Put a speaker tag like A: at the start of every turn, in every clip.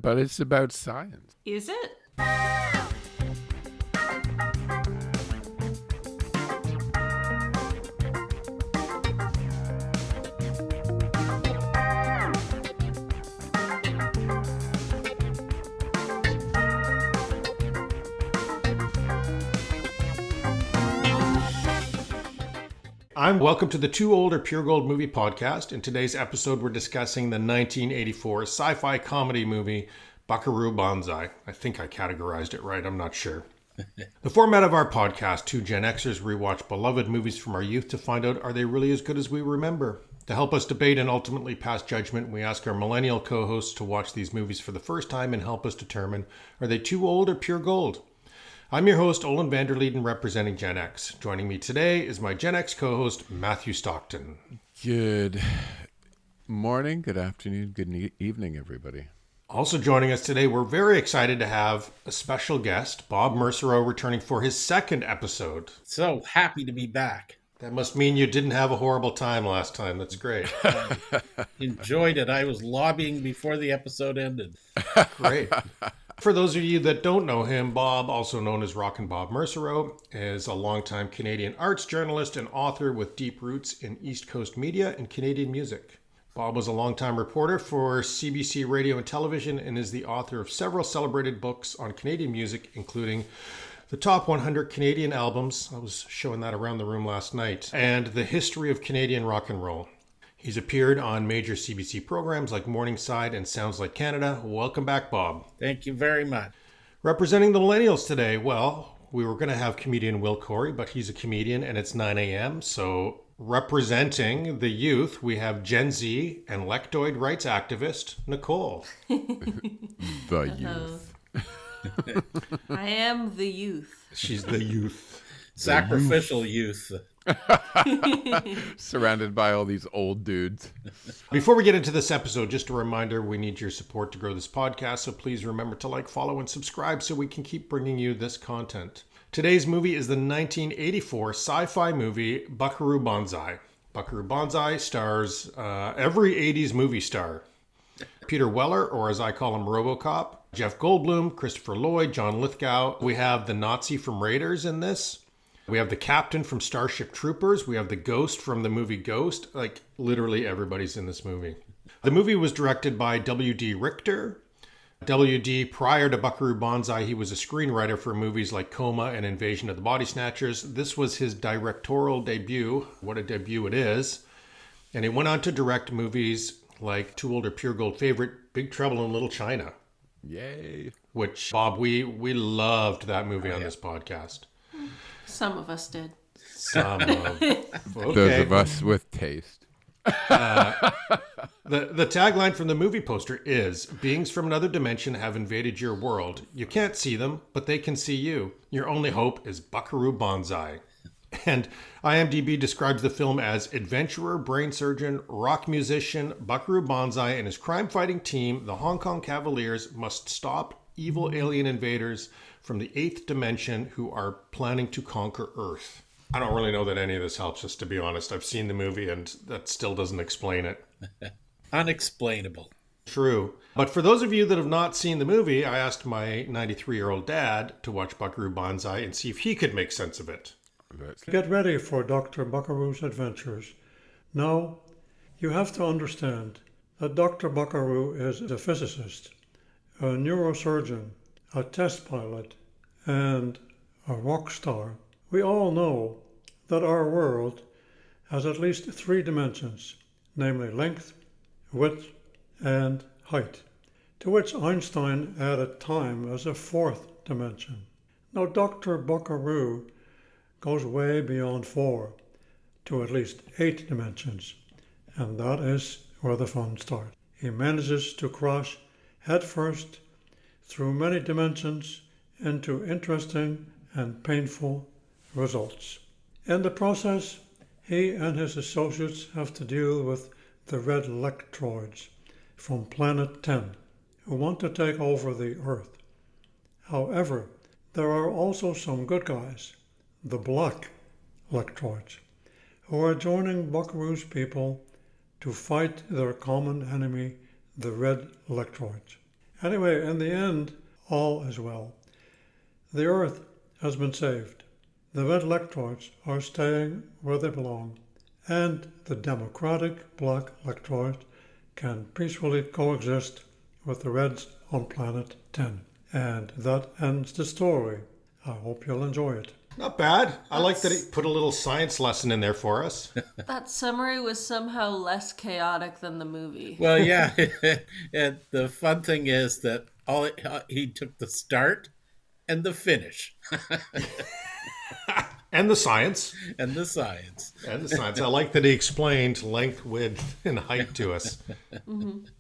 A: but it's about science.
B: Is it?
C: Welcome to the Too Old or Pure Gold movie podcast. In today's episode, we're discussing the 1984 sci-fi comedy movie, Buckaroo Banzai. I think I categorized it right, I'm not sure. The format of our podcast, two Gen Xers rewatch beloved movies from our youth to find out, are they really as good as we remember? To help us debate and ultimately pass judgment, we ask our millennial co-hosts to watch these movies for the first time and help us determine, are they too old or pure gold? I'm your host, Olen Vanderleeden, representing Gen X. Joining me today is my Gen X co-host, Mathew Stockton.
A: Good morning, good afternoon, good evening, everybody.
C: Also joining us today, we're very excited to have a special guest, Bob Mersereau, returning for his second episode.
D: So happy to be back.
C: That must mean you didn't have a horrible time last time. That's great.
D: Enjoyed it. I was lobbying before the episode ended.
C: Great. For those of you that don't know him, Bob, also known as Rockin' Bob Mersereau, is a longtime Canadian arts journalist and author with deep roots in East Coast media and Canadian music. Bob was a longtime reporter for CBC Radio and Television and is the author of several celebrated books on Canadian music, including the Top 100 Canadian Albums, I was showing that around the room last night, and the History of Canadian Rock and Roll. He's appeared on major CBC programs like Morningside and Sounds Like Canada. Welcome back, Bob.
D: Thank you very much.
C: Representing the millennials today, well, we were going to have comedian Will Corey, but he's a comedian and it's 9 a.m. So representing the youth, we have Gen Z and lectoid rights activist Nicole.
A: The youth.
B: I am the youth.
C: She's the youth.
D: Sacrificial youth.
A: Surrounded by all these old dudes.
C: Before we get into this episode, just a reminder, we need your support to grow this podcast, so please remember to like, follow, and subscribe so we can keep bringing you this content. Today's movie is the 1984 sci-fi movie Buckaroo Banzai. Buckaroo Banzai stars every 80s movie star. Peter Weller, or as I call him, RoboCop, Jeff Goldblum, Christopher Lloyd, John Lithgow. We have the Nazi from Raiders in this. We have the captain from Starship Troopers. We have the ghost from the movie Ghost. Like, literally everybody's in this movie. The movie was directed by W.D. Richter. W.D., prior to Buckaroo Banzai, he was a screenwriter for movies like Coma and Invasion of the Body Snatchers. This was his directorial debut. What a debut it is. And he went on to direct movies like Too Old or Pure Gold favorite, Big Trouble in Little China.
A: Yay.
C: Which, Bob, we loved that movie on this podcast.
B: Some of us did.
C: Some of. Okay.
A: Those of us with taste.
C: The tagline from the movie poster is, beings from another dimension have invaded your world. You can't see them, but they can see you. Your only hope is Buckaroo Banzai. And IMDb describes the film as adventurer, brain surgeon, rock musician, Buckaroo Banzai and his crime-fighting team, the Hong Kong Cavaliers, must stop evil alien invaders from the 8th dimension who are planning to conquer Earth. I don't really know that any of this helps us, to be honest. I've seen the movie and that still doesn't explain it.
D: Unexplainable.
C: True. But for those of you that have not seen the movie, I asked my 93-year-old dad to watch Buckaroo Banzai and see if he could make sense of it.
E: Get ready for Dr. Buckaroo's adventures. Now, you have to understand that Dr. Buckaroo is a physicist, a neurosurgeon, a test pilot, and a rock star. We all know that our world has at least 3 dimensions, namely length, width, and height, to which Einstein added time as a 4th dimension. Now, Dr. Buckaroo goes way beyond 4 to at least 8 dimensions, and that is where the fun starts. He manages to crash headfirst through many dimensions into interesting and painful results. In the process, he and his associates have to deal with the red lectroids from Planet 10, who want to take over the Earth. However, there are also some good guys, the black lectroids, who are joining Buckaroo's people to fight their common enemy, the red lectroids. Anyway, in the end, all is well. The Earth has been saved. The red electrodes are staying where they belong, and the democratic black electrodes can peacefully coexist with the reds on planet 10. And that ends the story. I hope you'll enjoy it.
C: Not bad. I like that he put a little science lesson in there for us.
B: That summary was somehow less chaotic than the movie.
D: Well, yeah. And the fun thing is that he took the start and the finish.
C: And the science.
D: And the science.
C: And the science. I like that he explained length, width, and height to us.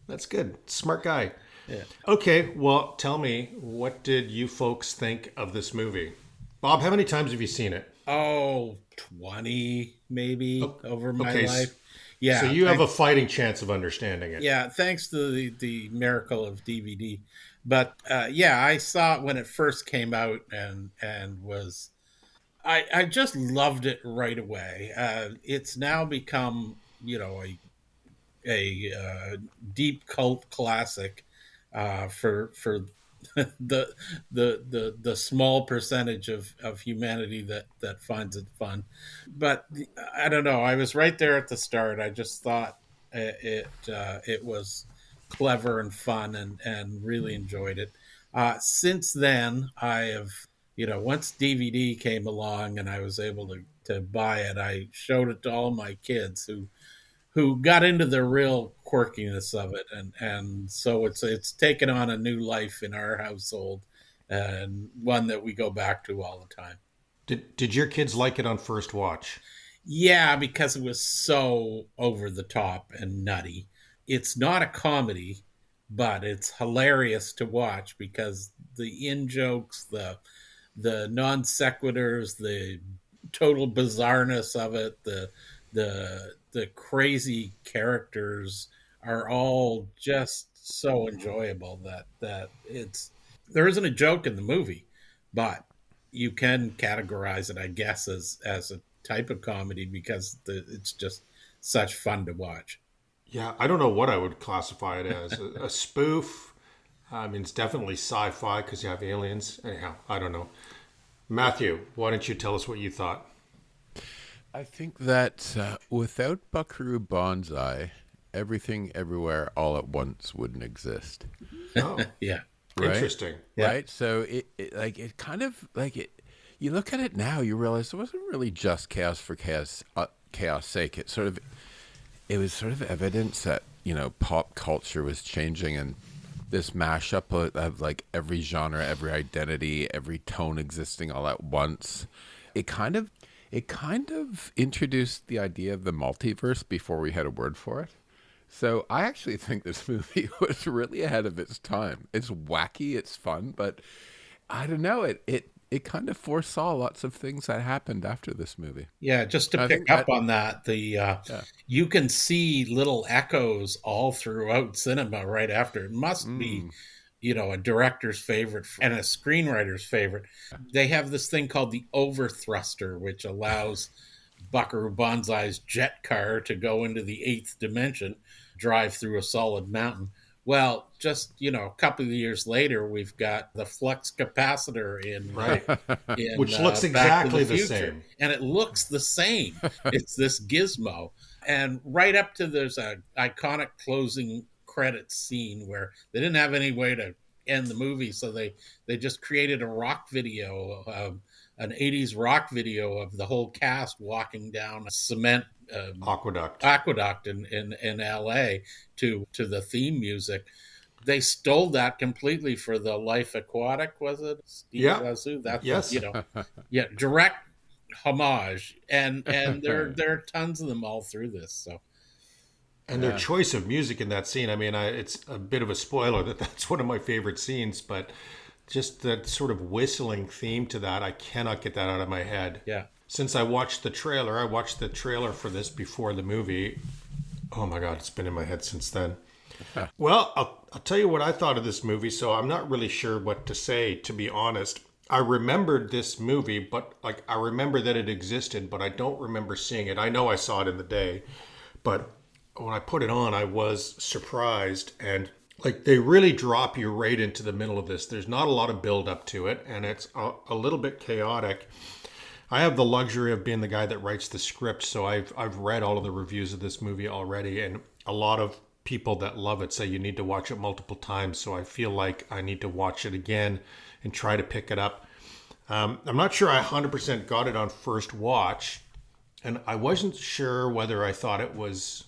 C: That's good. Smart guy.
D: Yeah.
C: Okay, well, tell me, what did you folks think of this movie? Bob, how many times have you seen it?
D: Oh, 20 maybe over my life. Yeah.
C: So you have a fighting chance of understanding it.
D: Yeah, thanks to the miracle of DVD. But yeah, I saw it when it first came out and was... I just loved it right away. It's now become, a deep cult classic for the small percentage of humanity that finds it fun. But I don't know. I was right there at the start. I just thought it was clever and fun and really enjoyed it. Since then, I have... once DVD came along and I was able to buy it, I showed it to all my kids who got into the real quirkiness of it. And so it's taken on a new life in our household, and one that we go back to all the time.
C: Did your kids like it on first watch?
D: Yeah, because it was so over the top and nutty. It's not a comedy, but it's hilarious to watch because the in-jokes, the non sequiturs, the total bizarreness of it, the crazy characters are all just so enjoyable that there isn't a joke in the movie, but you can categorize it, I guess, as a type of comedy because it's just such fun to watch.
C: Yeah, I don't know what I would classify it as. A spoof. I mean, it's definitely sci-fi because you have aliens. Anyhow, I don't know. Mathew, why don't you tell us what you thought?
A: I think that without Buckaroo Banzai, Everything Everywhere All at Once wouldn't exist.
C: Oh,
D: Yeah.
A: Right?
C: Interesting.
D: Yeah.
A: Right? So you look at it now, you realize it wasn't really just chaos for chaos sake. It was sort of evidence that, pop culture was changing, and this mashup of like every genre, every identity, every tone existing all at once. It kind of introduced the idea of the multiverse before we had a word for it. So I actually think this movie was really ahead of its time. It's wacky, it's fun, but I don't know, it kind of foresaw lots of things that happened after this movie.
D: Yeah, just to pick up on that, you can see little echoes all throughout cinema right after. It must be, a director's favorite and a screenwriter's favorite. They have this thing called the overthruster, which allows Buckaroo Banzai's jet car to go into the eighth dimension, drive through a solid mountain. Well, just, a couple of years later, we've got the flux capacitor in
C: which looks exactly the same.
D: And it looks the same. It's this gizmo. And right up to there's a iconic closing credits scene where they didn't have any way to end the movie. So they just created a rock video, an 80s rock video of the whole cast walking down a cement aqueduct in LA to the theme music. They stole that completely for the Life Aquatic, was it? Wazoo? That's
C: yes.
D: Direct homage, and there are tons of them all through this. So,
C: and their choice of music in that scene. I mean, it's a bit of a spoiler that's one of my favorite scenes, but just that sort of whistling theme to that, I cannot get that out of my head.
D: Yeah.
C: Since I watched the trailer for this before the movie. Oh my God, it's been in my head since then. Well, I'll tell you what I thought of this movie. So I'm not really sure what to say, to be honest. I remembered this movie, but I remember that it existed, but I don't remember seeing it. I know I saw it in the day, but when I put it on, I was surprised. And Like they really drop you right into the middle of this. There's not a lot of build up to it, and it's a little bit chaotic. I have the luxury of being the guy that writes the script, so I've read all of the reviews of this movie already, and a lot of people that love it say you need to watch it multiple times. So I feel like I need to watch it again and try to pick it up. I'm not sure I 100% got it on first watch, and I wasn't sure whether I thought it was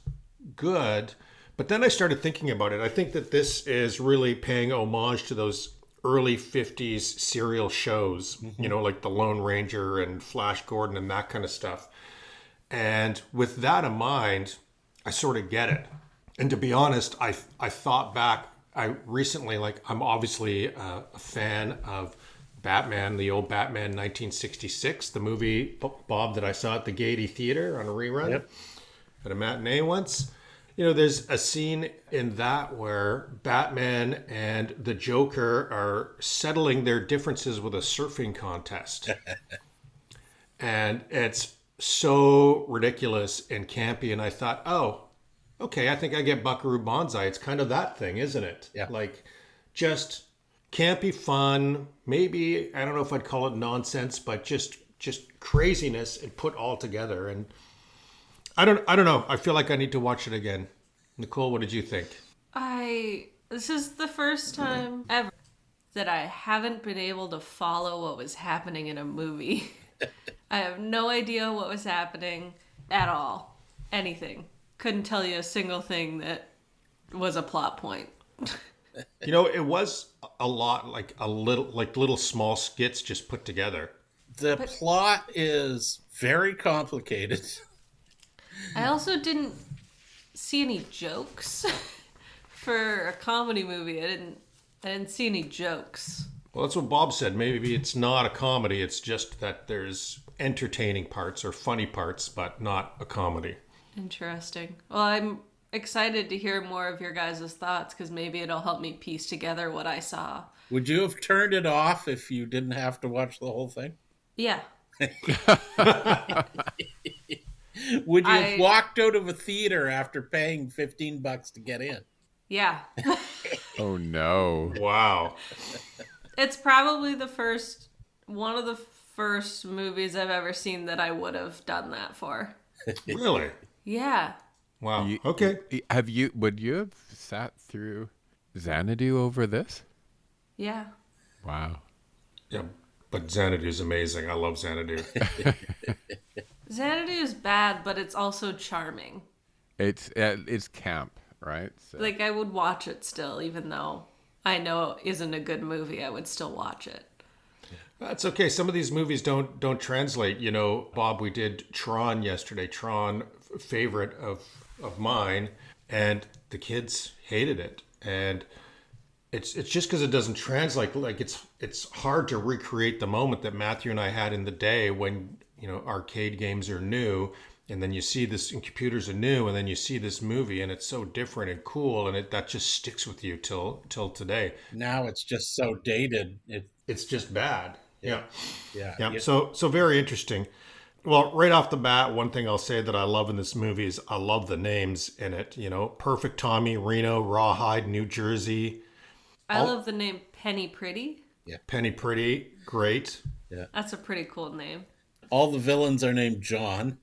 C: good. But then I started thinking about it. I think that this is really paying homage to those early 50s serial shows, like The Lone Ranger and Flash Gordon and that kind of stuff. And with that in mind, I sort of get it. And to be honest, I thought back, I'm obviously a fan of Batman, the old Batman 1966, the movie, Bob, that I saw at the Gaiety Theater on a rerun at a matinee once. There's a scene in that where Batman and the Joker are settling their differences with a surfing contest. And it's so ridiculous and campy. And I thought, oh, okay, I think I get Buckaroo Banzai. It's kind of that thing, isn't it?
D: Yeah.
C: Like just campy fun. Maybe, I don't know if I'd call it nonsense, but just craziness and put all together. And I don't know. I feel like I need to watch it again. Nicole, what did you think?
B: This is the first time ever that I haven't been able to follow what was happening in a movie. I have no idea what was happening at all. Anything. Couldn't tell you a single thing that was a plot point.
C: It was a lot like little small skits just put together.
D: The plot is very complicated.
B: I also didn't see any jokes for a comedy movie. I didn't see any jokes.
C: Well, that's what Bob said. Maybe it's not a comedy. It's just that there's entertaining parts or funny parts, but not a comedy.
B: Interesting. Well, I'm excited to hear more of your guys' thoughts because maybe it'll help me piece together what I saw.
D: Would you have turned it off if you didn't have to watch the whole thing?
B: Yeah.
D: Would you have walked out of a theater after paying $15 to get in?
B: Yeah.
A: Oh no.
C: Wow.
B: It's probably one of the first movies I've ever seen that I would have done that for.
C: Really?
B: Yeah.
C: Wow. Okay.
A: Would you have sat through Xanadu over this?
B: Yeah.
A: Wow.
C: Yeah, but Xanadu's amazing. I love Xanadu.
B: Xanadu is bad, but it's also charming.
A: It's camp, right? So.
B: Like, I would watch it still, even though I know it isn't a good movie. I would still watch it.
C: That's okay. Some of these movies don't translate. Bob, we did Tron yesterday. Tron, favorite of mine, and the kids hated it. And it's just because it doesn't translate. Like it's hard to recreate the moment that Mathew and I had in the day when arcade games are new, and then you see this, and computers are new, and then you see this movie, and it's so different and cool, and that just sticks with you till today.
D: Now it's just so dated.
C: It's just bad. Yeah. So very interesting. Well, right off the bat, one thing I'll say that I love in this movie is I love the names in it. Perfect Tommy, Reno, Rawhide, New Jersey.
B: I love the name Penny Pretty.
D: Yeah.
C: Penny Pretty, great.
D: Yeah.
B: That's a pretty cool name.
D: All the villains are named John.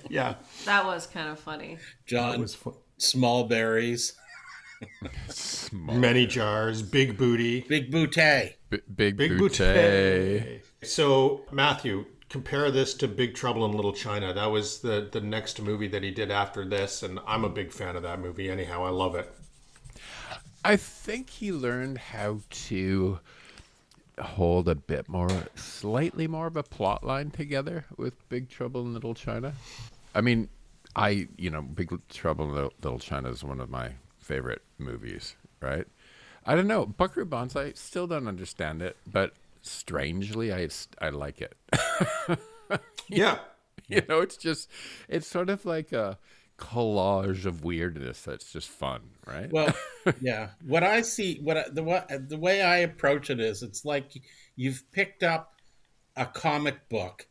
C: Yeah.
B: That was kind of funny.
D: John Smallberries.
C: Many jars, big booty.
D: Big Bootay.
A: Big Bootay.
C: So, Mathew, compare this to Big Trouble in Little China. That was the next movie that he did after this, and I'm a big fan of that movie anyhow. I love it.
A: I think he learned how to hold slightly more of a plot line together with Big Trouble in Little China. I mean, Big Trouble in Little China is one of my favorite movies, right? I don't know. Buckaroo Banzai, still don't understand it, but strangely, I like it.
C: Yeah.
A: It's sort of like a collage of weirdness that's just fun, right?
D: Well, yeah. What I see, the way I approach it is, it's like you've picked up a comic book,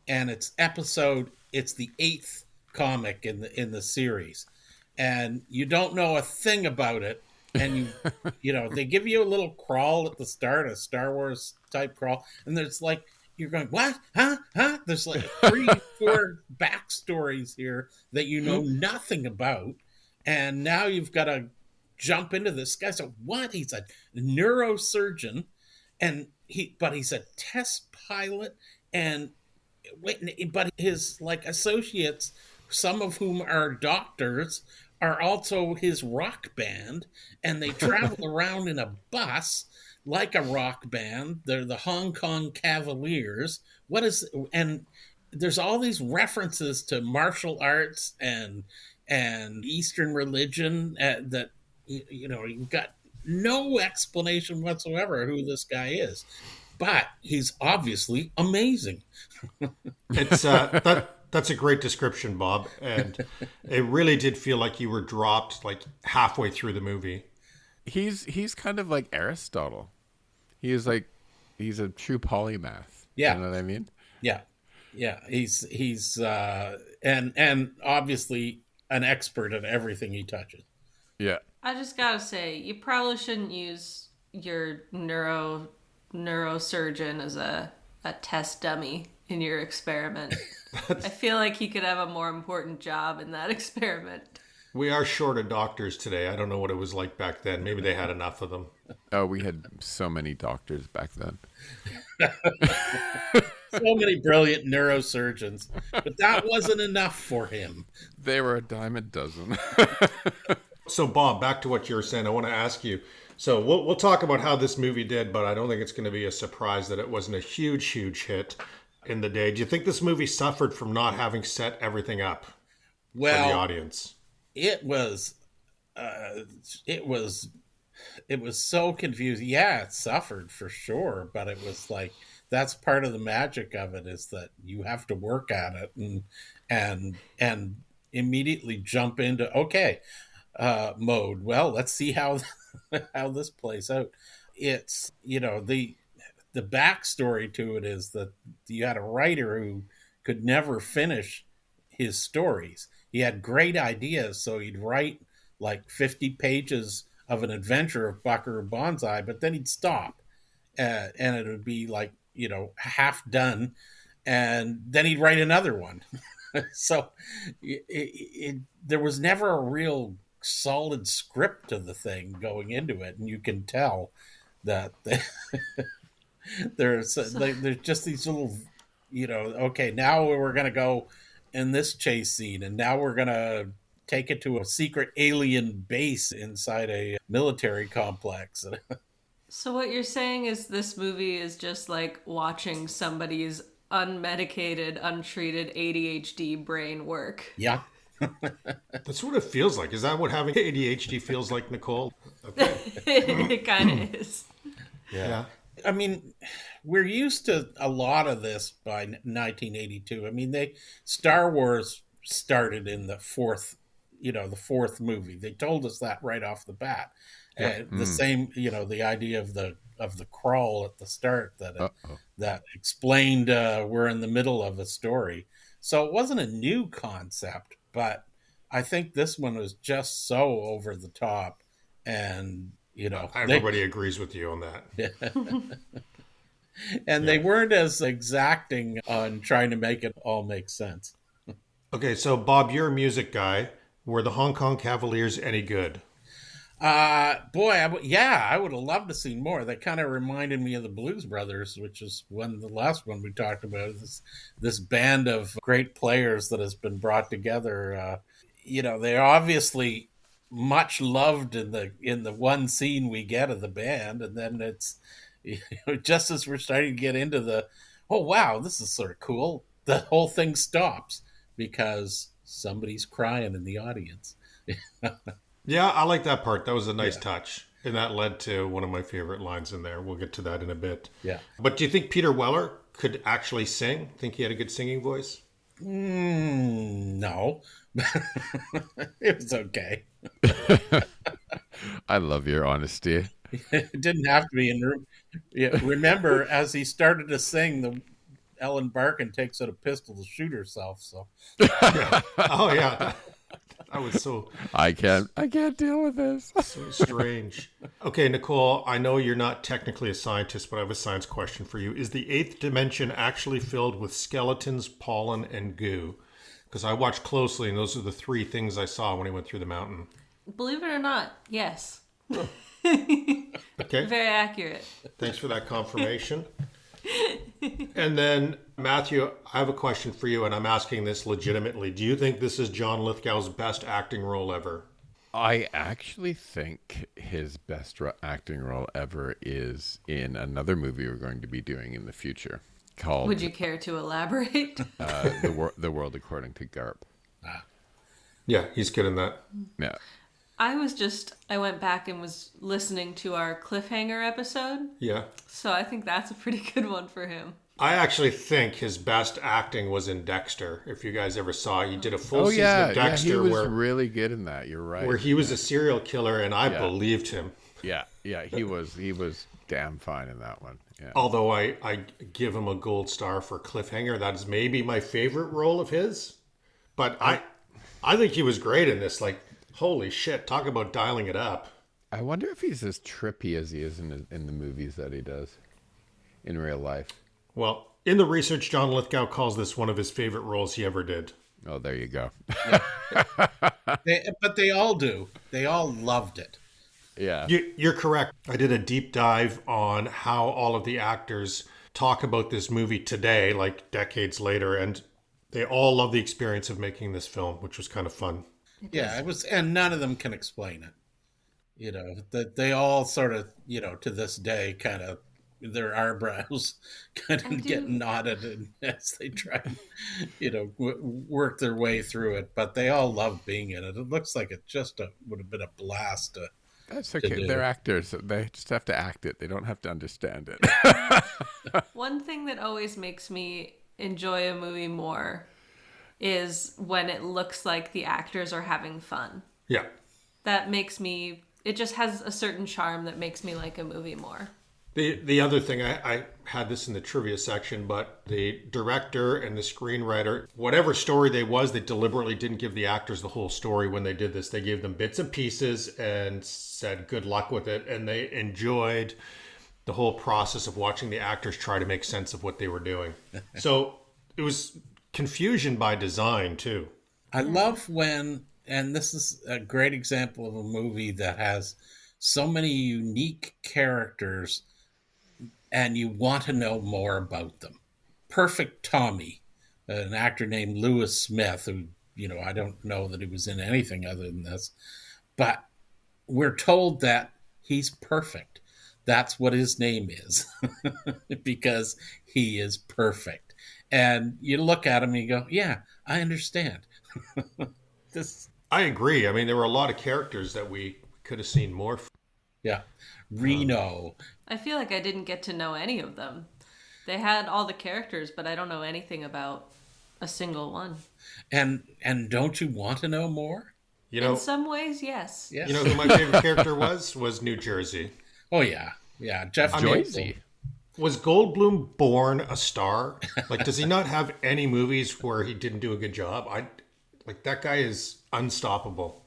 D: and it's the 8th comic in the series, and you don't know a thing about it. And they give you a little crawl at the start, a Star Wars type crawl, and there's like, you're going, what? Huh? There's like 3-4 backstories here that you know nothing about. And now you've got to jump into this guy. So what? He's a neurosurgeon, but he's a test pilot, but his like associates, some of whom are doctors, are also his rock band, and they travel around in a bus like a rock band. They're the Hong Kong Cavaliers. And there's all these references to martial arts and Eastern religion that you've got no explanation whatsoever who this guy is, but he's obviously amazing.
C: It's that's a great description, Bob, and it really did feel like you were dropped like halfway through the movie.
A: He's kind of like Aristotle. He's a true polymath.
D: Yeah,
A: you know what I mean?
D: Yeah. He's and obviously an expert at everything he touches.
A: Yeah.
B: I just gotta say, you probably shouldn't use your neurosurgeon as a test dummy in your experiment. I feel like he could have a more important job in that experiment.
C: We are short of doctors today. I don't know what it was like back then. Maybe they had enough of them.
A: Oh, we had so many doctors back then.
D: So many brilliant neurosurgeons, but that wasn't enough for him.
A: They were a dime a dozen.
C: So, Bob, back to what you were saying. I want to ask you. So we'll talk about how this movie did, but I don't think it's going to be a surprise that it wasn't a huge hit in the day. Do you think this movie suffered from not having set everything up for the audience?
D: It was so confusing. Yeah, it suffered for sure, but it was like, that's part of the magic of it, is that you have to work at it and immediately jump into mode. Well, let's see how this plays out. It's the backstory to it is that you had a writer who could never finish his stories. He had great ideas, so he'd write like 50 pages of an adventure of Buckaroo Banzai, but then he'd stop, and it would be like half done, and then he'd write another one. So there was never a real solid script to the thing going into it, and you can tell that there's just these little, okay, now we're going to go in this chase scene, and now we're going to take it to a secret alien base inside a military complex.
B: So what you're saying is this movie is just like watching somebody's unmedicated, untreated ADHD brain work.
D: Yeah.
C: That's what it feels like. Is that what having ADHD feels like, Nicole?
B: Okay. It kind of is.
C: Yeah.
D: I mean, we're used to a lot of this by 1982. I mean, Star Wars started in the fourth movie. They told us that right off the bat.
C: Yeah.
D: The same, the idea of the crawl at the start that explained we're in the middle of a story. So it wasn't a new concept, but I think this one was just so over the top, and
C: everybody agrees with you on that.
D: And they weren't as exacting on trying to make it all make sense.
C: Okay, so Bob, you're a music guy. Were the Hong Kong Cavaliers any good?
D: I would have loved to see more. They kind of reminded me of the Blues Brothers, which is the last one we talked about. This band of great players that has been brought together. They're obviously much loved in the one scene we get of the band, and then it's just as we're starting to get into this is sort of cool, the whole thing stops because somebody's crying in the audience.
C: Yeah, I like that part. That was a nice touch. And that led to one of my favorite lines in there. We'll get to that in a bit.
D: Yeah.
C: But do you think Peter Weller could actually sing? Think he had a good singing voice?
D: No. It was okay.
A: I love your honesty.
D: It didn't have to be in room. Yeah, remember, as he started to sing, Ellen Barkin takes out a pistol to shoot herself. So.
C: Yeah. Oh, yeah. That was so
A: I can't deal with this.
C: so strange. Okay, Nicole, I know you're not technically a scientist, but I have a science question for you. Is the eighth dimension actually filled with skeletons, pollen, and goo? Because I watched closely, and those are the three things I saw when I went through the mountain.
B: Believe it or not, yes.
C: Okay.
B: Very accurate.
C: Thanks for that confirmation. And then, Mathew, I have a question for you, and I'm asking this legitimately. Do you think this is John Lithgow's best acting role ever?
A: I actually think his best acting role ever is in another movie we're going to be doing in the future called...
B: Would you care to elaborate?
A: The World According to Garp.
C: Yeah, he's good in that.
A: Yeah.
B: I went back and was listening to our cliffhanger episode.
C: Yeah.
B: So I think that's a pretty good one for him.
C: I actually think his best acting was in Dexter. If you guys ever saw it, he did a full season of Dexter
A: he was really good in that. You're right.
C: where he was a serial killer, and I believed him.
A: Yeah, he was damn fine in that one. Yeah.
C: Although I give him a gold star for Cliffhanger. That is maybe my favorite role of his. But I think he was great in this. Like, holy shit, talk about dialing it up.
A: I wonder if he's as trippy as he is in the movies that he does in real life.
C: Well, in the research, John Lithgow calls this one of his favorite roles he ever did.
A: Oh, there you go.
D: But they all do. They all loved it.
A: Yeah.
C: You're correct. I did a deep dive on how all of the actors talk about this movie today, like decades later, and they all love the experience of making this film, which was kind of fun.
D: Yeah, it was, and none of them can explain it. You know, that they all sort of, to this day, kind of their eyebrows kind of get knotted as they try, work their way through it. But they all love being in it. It looks like it just would have been a blast.
A: That's okay. They're actors. They just have to act it. They don't have to understand it.
B: One thing that always makes me enjoy a movie more is when it looks like the actors are having fun.
C: Yeah.
B: That makes me... It just has a certain charm that makes me like a movie more.
C: The other thing, I had this in the trivia section, but the director and the screenwriter, whatever story they deliberately didn't give the actors the whole story when they did this. They gave them bits and pieces and said good luck with it. And they enjoyed the whole process of watching the actors try to make sense of what they were doing. So it was confusion by design, too.
D: I love when, and this is a great example of a movie that has so many unique characters and you want to know more about them. Perfect Tommy, an actor named Lewis Smith, who, I don't know that he was in anything other than this, but we're told that he's perfect. That's what his name is, because he is perfect. And you look at him and you go, yeah, I understand.
C: I agree. I mean, there were a lot of characters that we could have seen more.
D: Yeah. Reno.
B: I feel like I didn't get to know any of them. They had all the characters, but I don't know anything about a single one.
D: And don't you want to know more?
B: In some ways, yes.
C: You know who my favorite character was? Was New Jersey.
D: Oh, yeah. Yeah, Jeff Goldblum.
C: Was Goldblum born a star? Like, does he not have any movies where he didn't do a good job? That guy is unstoppable.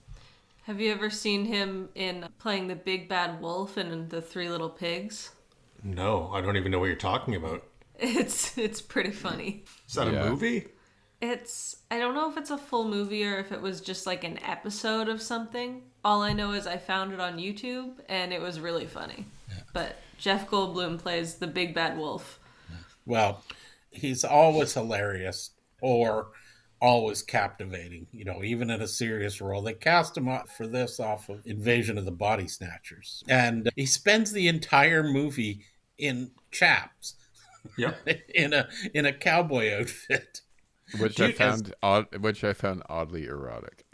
B: Have you ever seen him in playing the big bad wolf in The Three Little Pigs?
C: No, I don't even know what you're talking about.
B: It's pretty funny.
C: Is that a movie?
B: I don't know if it's a full movie or if it was just like an episode of something. All I know is I found it on YouTube and it was really funny. Yeah. But Jeff Goldblum plays the big bad wolf.
D: Well, he's always hilarious or always captivating, even in a serious role. They cast him for this off of Invasion of the Body Snatchers. And he spends the entire movie in chaps.
C: Yep.
D: in a cowboy outfit.
A: Which I found oddly erotic.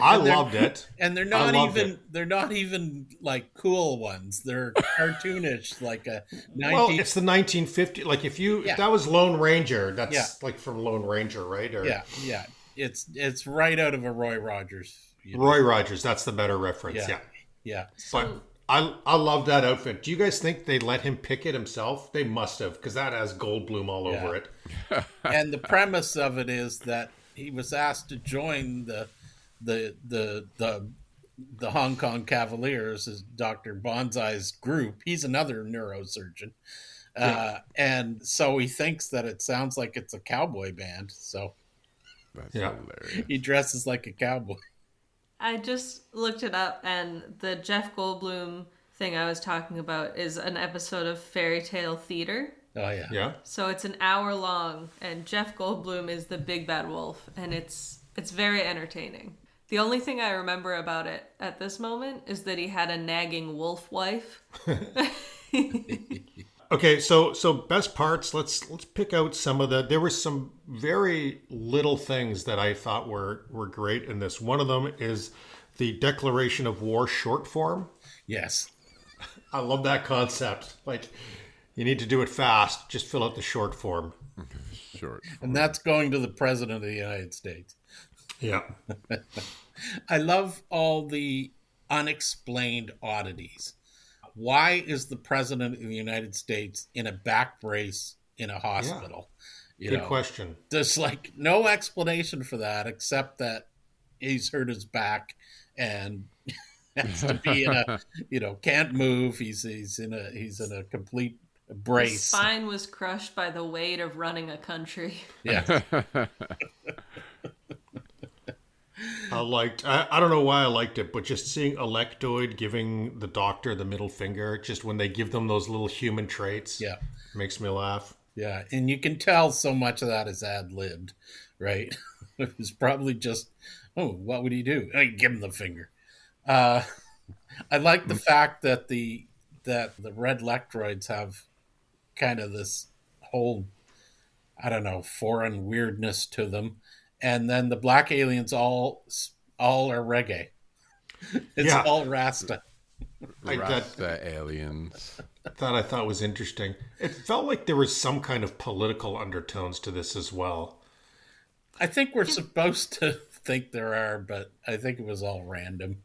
C: I loved it.
D: And they're not even like cool ones. They're cartoonish, like a 19...
C: Well, it's the 1950s. Like if that was Lone Ranger, that's like from Lone Ranger, right? Or...
D: Yeah. It's right out of a Roy Rogers.
C: Roy Rogers, that's the better reference. Yeah.
D: Yeah.
C: But I love that outfit. Do you guys think they let him pick it himself? They must have, because that has Goldblum all over it.
D: And the premise of it is that he was asked to join the Hong Kong Cavaliers as Dr. Banzai's group. He's another neurosurgeon. And so he thinks that it sounds like it's a cowboy band. So
A: That's hilarious.
D: he dresses like a cowboy.
B: I just looked it up, and the Jeff Goldblum thing I was talking about is an episode of Fairy Tale Theater.
D: Oh, yeah.
C: Yeah.
B: So it's an hour long, and Jeff Goldblum is the big bad wolf, and it's very entertaining. The only thing I remember about it at this moment is that he had a nagging wolf wife.
C: Okay, so best parts. Let's pick out some of the. There were some very little things that I thought were great in this. One of them is the Declaration of War short form.
D: Yes.
C: I love that concept. Like, you need to do it fast. Just fill out the short form.
A: Short.
D: And that's going to the President of the United States.
C: Yeah.
D: I love all the unexplained oddities. Why is the President of the United States in a back brace in a hospital?
C: Yeah. Good question.
D: There's like no explanation for that except that he's hurt his back and has to be in a can't move. He's in a complete brace.
B: His spine was crushed by the weight of running a country.
D: Yeah.
C: I don't know why I liked it, but just seeing Electoid giving the doctor the middle finger, just when they give them those little human traits, makes me laugh.
D: Yeah, and you can tell so much of that is ad-libbed, right? It was probably just, what would he do? Give him the finger. I like the fact that the red lectroids have kind of this whole, I don't know, foreign weirdness to them. And then the black aliens all are reggae. It's all Rasta.
A: Rasta aliens.
C: That I thought was interesting. It felt like there was some kind of political undertones to this as well.
D: I think we're supposed to think there are, but I think it was all random.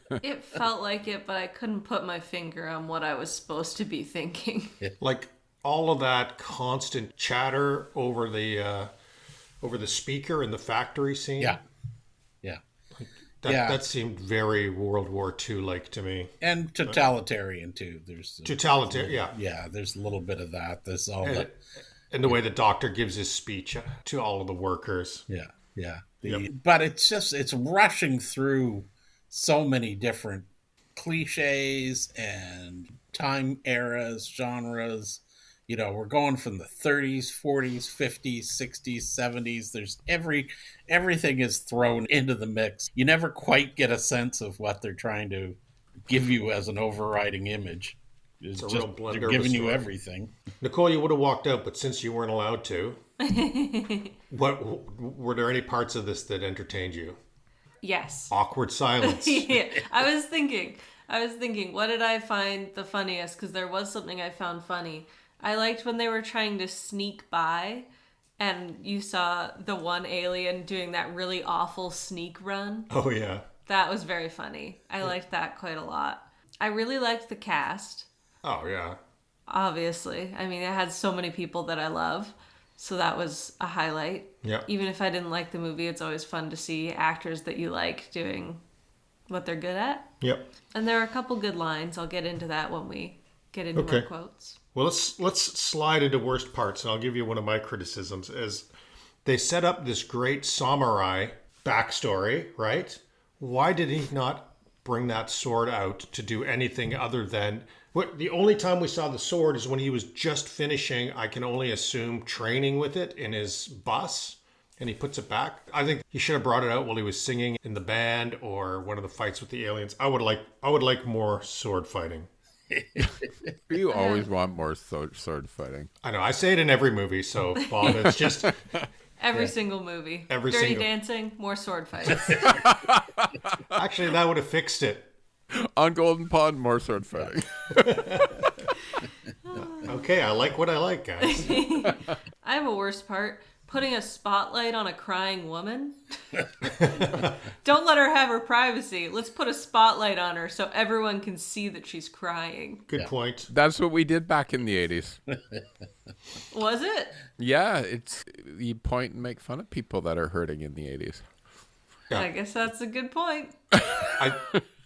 B: It felt like it, but I couldn't put my finger on what I was supposed to be thinking.
C: Like all of that constant chatter over the speaker in the factory scene.
D: Yeah.
C: That seemed very World War II like to me.
D: And totalitarian too. There's
C: totalitarian.
D: Yeah, there's a little bit of that. There's all
C: and the way the doctor gives his speech to all of the workers.
D: Yeah. But it's rushing through so many different cliches and time eras, genres. We're going from the 30s, 40s, 50s, 60s, 70s. There's everything is thrown into the mix. You never quite get a sense of what they're trying to give you as an overriding image.
C: It's a real blender.
D: They're giving you everything.
C: Nicole, you would have walked out, but since you weren't allowed to, were there any parts of this that entertained you?
B: Yes.
C: Awkward silence.
B: Yeah, I was thinking, what did I find the funniest? Because there was something I found funny. I liked when they were trying to sneak by and you saw the one alien doing that really awful sneak run.
C: Oh, yeah.
B: That was very funny. I liked that quite a lot. I really liked the cast.
C: Oh, yeah.
B: Obviously. I mean, it had so many people that I love. So that was a highlight.
C: Yeah.
B: Even if I didn't like the movie, it's always fun to see actors that you like doing what they're good at.
C: Yep.
B: And there are a couple good lines. I'll get into that when we get into my quotes.
C: Well, let's slide into worst parts, and I'll give you one of my criticisms. Is they set up this great samurai backstory, right? Why did he not bring that sword out to do anything other than the only time we saw the sword is when he was just finishing, I can only assume, training with it in his bus, and he puts it back. I think he should have brought it out while he was singing in the band or one of the fights with the aliens. I would like more sword fighting.
A: You always want more sword fighting.
C: I know. I say it in every movie, so Bob, it's just
B: every single movie.
C: Dirty
B: Dancing, more sword fights.
C: Actually, that would have fixed it.
A: On Golden Pond, more sword fighting.
C: Okay, I like what I like, guys.
B: I have a worst part. putting a spotlight on a crying woman. Don't let her have her privacy. Let's put a spotlight on her so everyone can see that she's crying.
C: Good point.
A: That's what we did back in the 80s.
B: Was it?
A: Yeah, you point and make fun of people that are hurting in the 80s.
C: Yeah.
B: I guess that's a good point.
C: I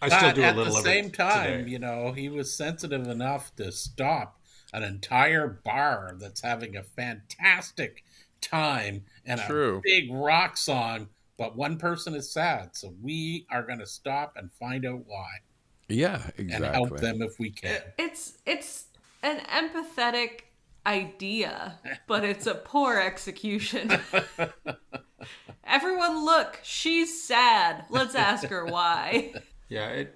C: still do a little of it
D: at the same time,
C: today.
D: you know, he was sensitive enough to stop an entire bar that's having a fantastic time and
A: True.
D: a big rock song, but one person is sad. So we are going to stop and find out why
A: Yeah, exactly.
D: and help them if we can.
B: It's an empathetic idea, but it's a poor execution. Everyone look, she's sad. Let's ask her why.
C: Yeah, it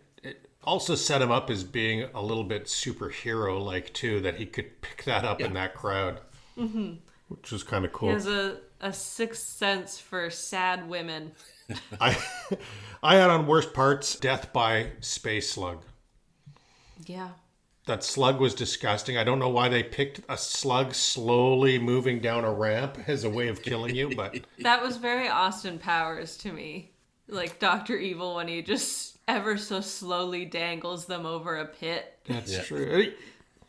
C: also set him up as being a little bit superhero-like, too, that he could pick that up in that crowd, which was kind of cool.
B: He has a sixth sense for sad women.
C: I had on worst parts, death by space slug.
B: Yeah.
C: That slug was disgusting. I don't know why they picked a slug slowly moving down a ramp as a way of killing you, but...
B: That was very Austin Powers to me. Like Dr. Evil when he just ever so slowly dangles them over a pit.
C: That's true.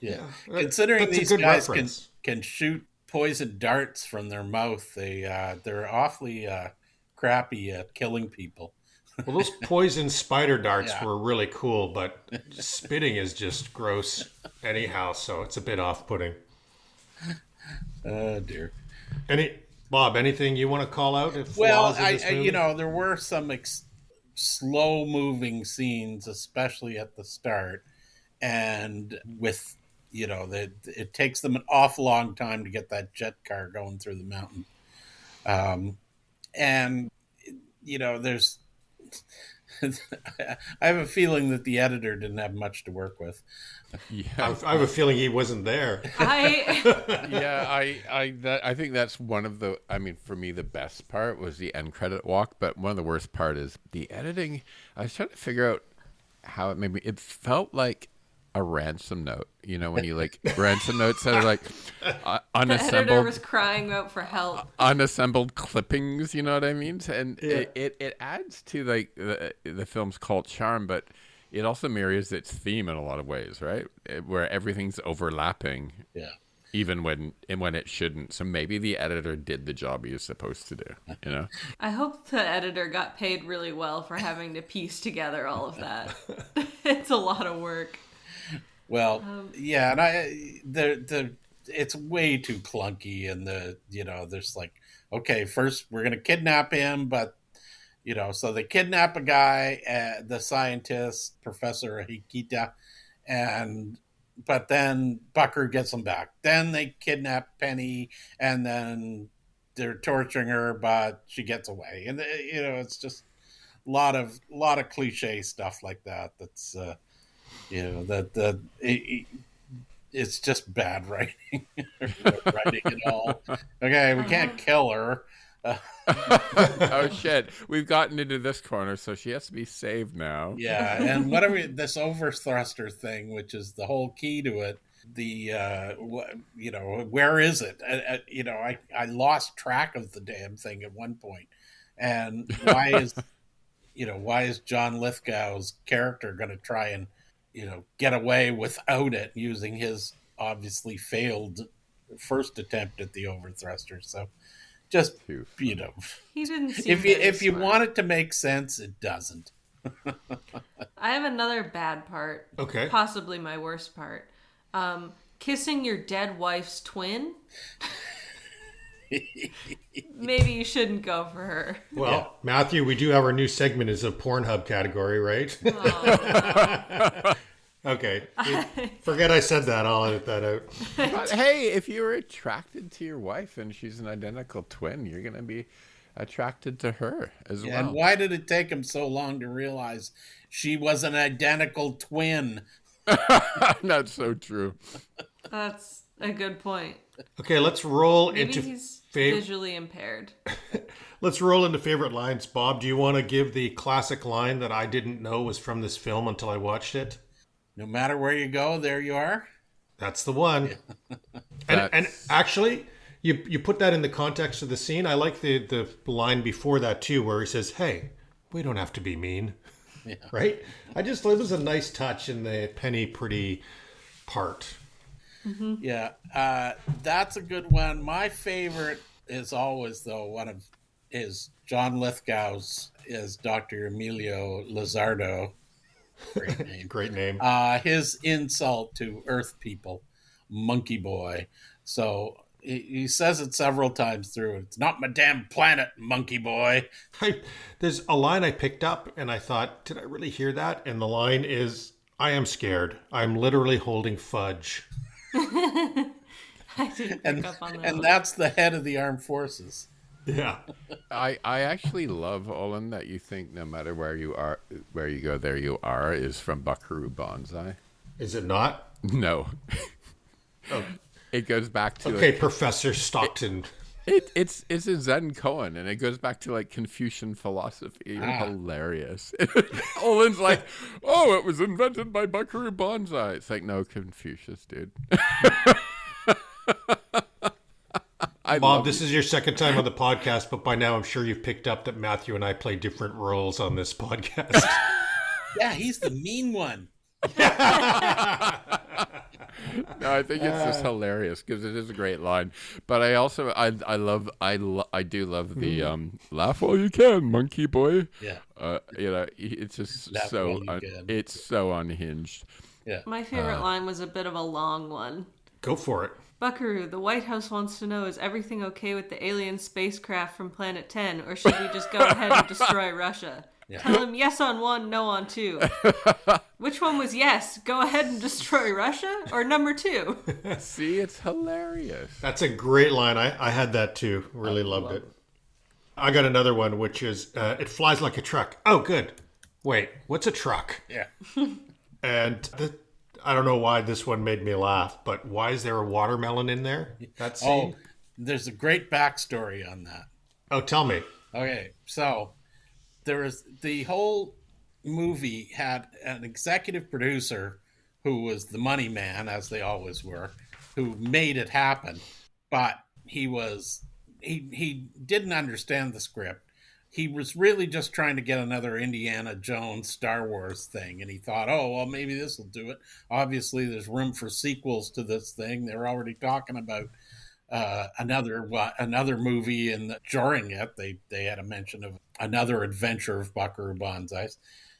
D: Yeah.
C: That-
D: Considering
C: that's a
D: these
C: good
D: guys
C: reference.
D: can shoot poison darts from their mouth, they're awfully crappy at killing people.
C: Well, those poison spider darts
D: Yeah.
C: were really cool, but spitting is just gross anyhow, so it's a bit off-putting.
D: Oh, dear.
C: Bob, anything you want to call out?
D: Well,
C: Flaws in this movie?
D: you know, there were some slow-moving scenes, especially at the start, and with, you know, it takes them an awful long time to get that jet car going through the mountain. And, you know, there's... I have a feeling that the editor didn't have much to work with.
A: Yeah,
C: I have a feeling he wasn't there.
A: I think that's one of the. I mean, for me, the best part was the end credit walk, but one of the worst part is the editing. I was trying to figure out how it made me. It felt like a ransom note. You know, when you like ransom notes that are like
B: The editor
A: unassembled.
B: was crying out for help.
A: Unassembled clippings, you know what I mean? And
C: Yeah.
A: it adds to like the film's cult charm, but it also mirrors its theme in a lot of ways, right? Where everything's overlapping,
D: Yeah.
A: even when it shouldn't. So maybe the editor did the job he was supposed to do, you know?
B: I hope the editor got paid really well for having to piece together all of that. It's a lot of work.
D: Well, yeah, and it's way too clunky, and there's like, okay, first we're gonna kidnap him, but you know, so they kidnap a guy, the scientist, Professor Hikita, but then Buckaroo gets him back. Then they kidnap Penny, and then they're torturing her, but she gets away, and you know, it's just a lot of cliche stuff like that. That's you know, it's just bad writing. Writing it all. Okay, we can't kill her.
A: Oh shit, we've gotten into this corner, so she has to be saved now.
D: Yeah, and what are we? This overthruster thing, which is the whole key to it. You know, where is it? You know, I lost track of the damn thing at one point, and why is John Lithgow's character going to try and, you know, get away without it using his obviously failed first attempt at the overthruster? So just, you know,
B: He didn't seem
D: if you
B: smart.
D: want it to make sense, it doesn't.
B: I have another bad part.
C: Okay.
B: Possibly my worst part. Kissing your dead wife's twin. Maybe you shouldn't go for her.
C: Well, Matthew, we do have our new segment as a Pornhub category, right? Okay. Forget I said that. I'll edit that out.
A: But hey, if you were attracted to your wife and she's an identical twin, you're gonna be attracted to her as well.
D: And why did it take him so long to realize she was an identical twin?
A: That's so true.
B: That's a good point.
C: Okay, let's roll
B: Maybe
C: into
B: he's
C: fav-
B: visually impaired.
C: Let's roll into favorite lines. Bob, do you want to give the classic line that I didn't know was from this film until I watched it?
D: No matter where you go, there you are.
C: That's the one. And
A: That's-
C: actually, You put that in the context of the scene. I like the line before that too, where he says, "Hey, we don't have to be mean."
D: Yeah.
C: Right? It was a nice touch in the Penny Pretty part.
B: Mm-hmm.
D: Yeah, that's a good one. My favorite is always, though, is John Lithgow's is Dr. Emilio Lizardo. Great name.
C: Great name.
D: His insult to Earth people, monkey boy. So he says it several times through. It's not my damn planet, monkey boy.
C: There's a line I picked up and I thought, did I really hear that? And the line is, I am scared. I'm literally holding fudge.
B: I didn't pick up on that.
D: And that's the head of the armed forces.
C: Yeah.
A: I actually love, Olen, that you think no matter where you go, there you are, is from Buckaroo Banzai.
C: Is it not?
A: No.
C: Oh.
A: It goes back to...
C: Okay, Professor Stockton.
A: It's a Zen koan, and it goes back to like Confucian philosophy. You're hilarious. Olen's like, oh, it was invented by Buckaroo Banzai. It's like, no, Confucius, dude.
C: Bob, this is your second time on the podcast, but by now I'm sure you've picked up that Mathew and I play different roles on this podcast.
D: Yeah, he's the mean one.
A: No, I think it's just hilarious because it is a great line. But I also I do love the laugh while you can, monkey boy.
D: Yeah.
A: It's just
D: Laugh
A: so
D: while you can.
A: it's so unhinged.
D: Yeah.
B: My favorite line was a bit of a long one.
C: Go for it.
B: Buckaroo, the White House wants to know, is everything okay with the alien spacecraft from Planet 10, or should we just go ahead and destroy Russia? Yeah. Tell him yes on 1, no on 2. Which one was yes? Go ahead and destroy Russia? Or number 2?
A: See, it's hilarious.
C: That's a great line. I had that too. Really loved it. I got another one, which is, it flies like a truck. Oh, good. Wait, what's a truck?
D: Yeah.
C: And I don't know why this one made me laugh, but why is there a watermelon in there? That scene?
D: Oh, there's a great backstory on that.
C: Oh, tell me.
D: Okay, so the whole movie had an executive producer who was the money man, as they always were, who made it happen, but he didn't understand the script. He was really just trying to get another Indiana Jones Star Wars thing, and he thought, oh, well, maybe this will do it. Obviously, there's room for sequels to this thing. They're already talking about another movie, and during it, they had a mention of another adventure of Buckaroo Banzai's.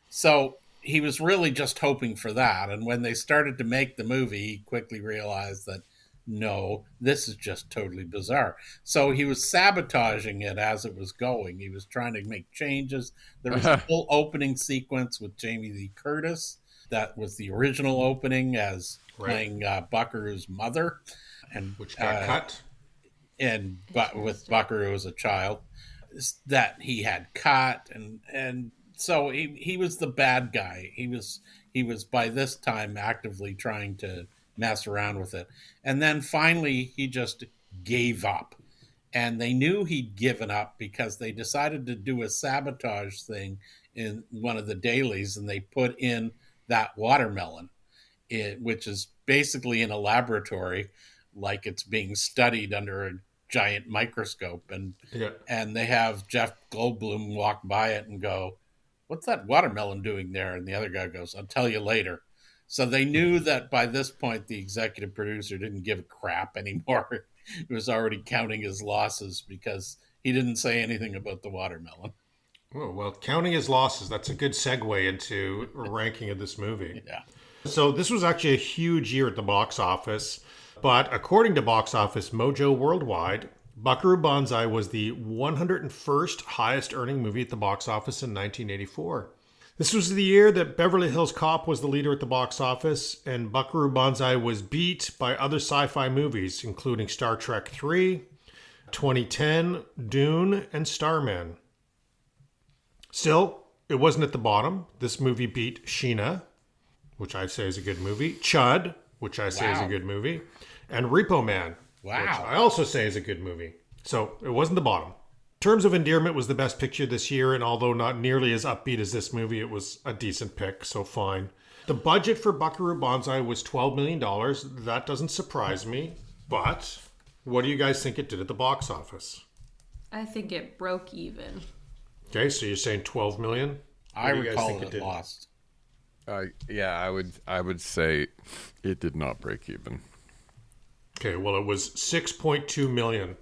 D: So he was really just hoping for that. And when they started to make the movie, he quickly realized that, no, this is just totally bizarre. So he was sabotaging it as it was going. He was trying to make changes. There was a full opening sequence with Jamie Lee Curtis. That was the original opening as playing Buckaroo's mother. And
C: which got cut.
D: But with Buckaroo as a child, that he had cut. And so he was the bad guy. He was by this time actively trying to mess around with it. And then finally he just gave up. And they knew he'd given up because they decided to do a sabotage thing in one of the dailies, and they put in that watermelon, which is basically in a laboratory, like it's being studied under a giant microscope. And they have Jeff Goldblum walk by it and go, "What's that watermelon doing there?" And the other guy goes, "I'll tell you later." So they knew that by this point, the executive producer didn't give a crap anymore. He was already counting his losses because he didn't say anything about the watermelon.
C: Oh, well, counting his losses, that's a good segue into a ranking of this movie.
D: Yeah.
C: So this was actually a huge year at the box office. But according to Box Office Mojo Worldwide, Buckaroo Banzai was the 101st highest earning movie at the box office in 1984. This was the year that Beverly Hills Cop was the leader at the box office, and Buckaroo Banzai was beat by other sci-fi movies, including Star Trek III, 2010, Dune, and Starman. Still, it wasn't at the bottom. This movie beat Sheena, which I say is a good movie, Chud, which I say is a good movie, and Repo Man, which I also say is a good movie. So it wasn't the bottom. Terms of Endearment was the best picture this year, and although not nearly as upbeat as this movie, it was a decent pick, so fine. The budget for Buckaroo Banzai was $12 million. That doesn't surprise me, but What do you guys think it did at the box office?
B: I think it broke even.
C: Okay, so you're saying 12 million?
D: I recall it lost.
A: Yeah, I would say it did not break even.
C: Okay, well, it was 6.2 million.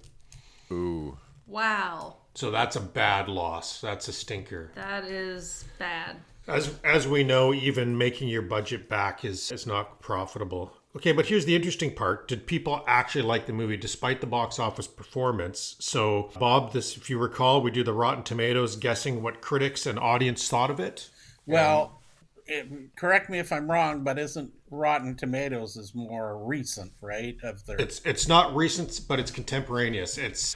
A: Ooh.
B: Wow.
C: So that's a bad loss. That's a stinker.
B: That is bad.
C: As we know, even making your budget back is not profitable. Okay, but here's the interesting part. Did people actually like the movie despite the box office performance? So, Bob, if you recall, we do the Rotten Tomatoes guessing what critics and audience thought of it.
D: Well, correct me if I'm wrong, but isn't Rotten Tomatoes is more recent, right?
C: It's not recent, but it's contemporaneous. It's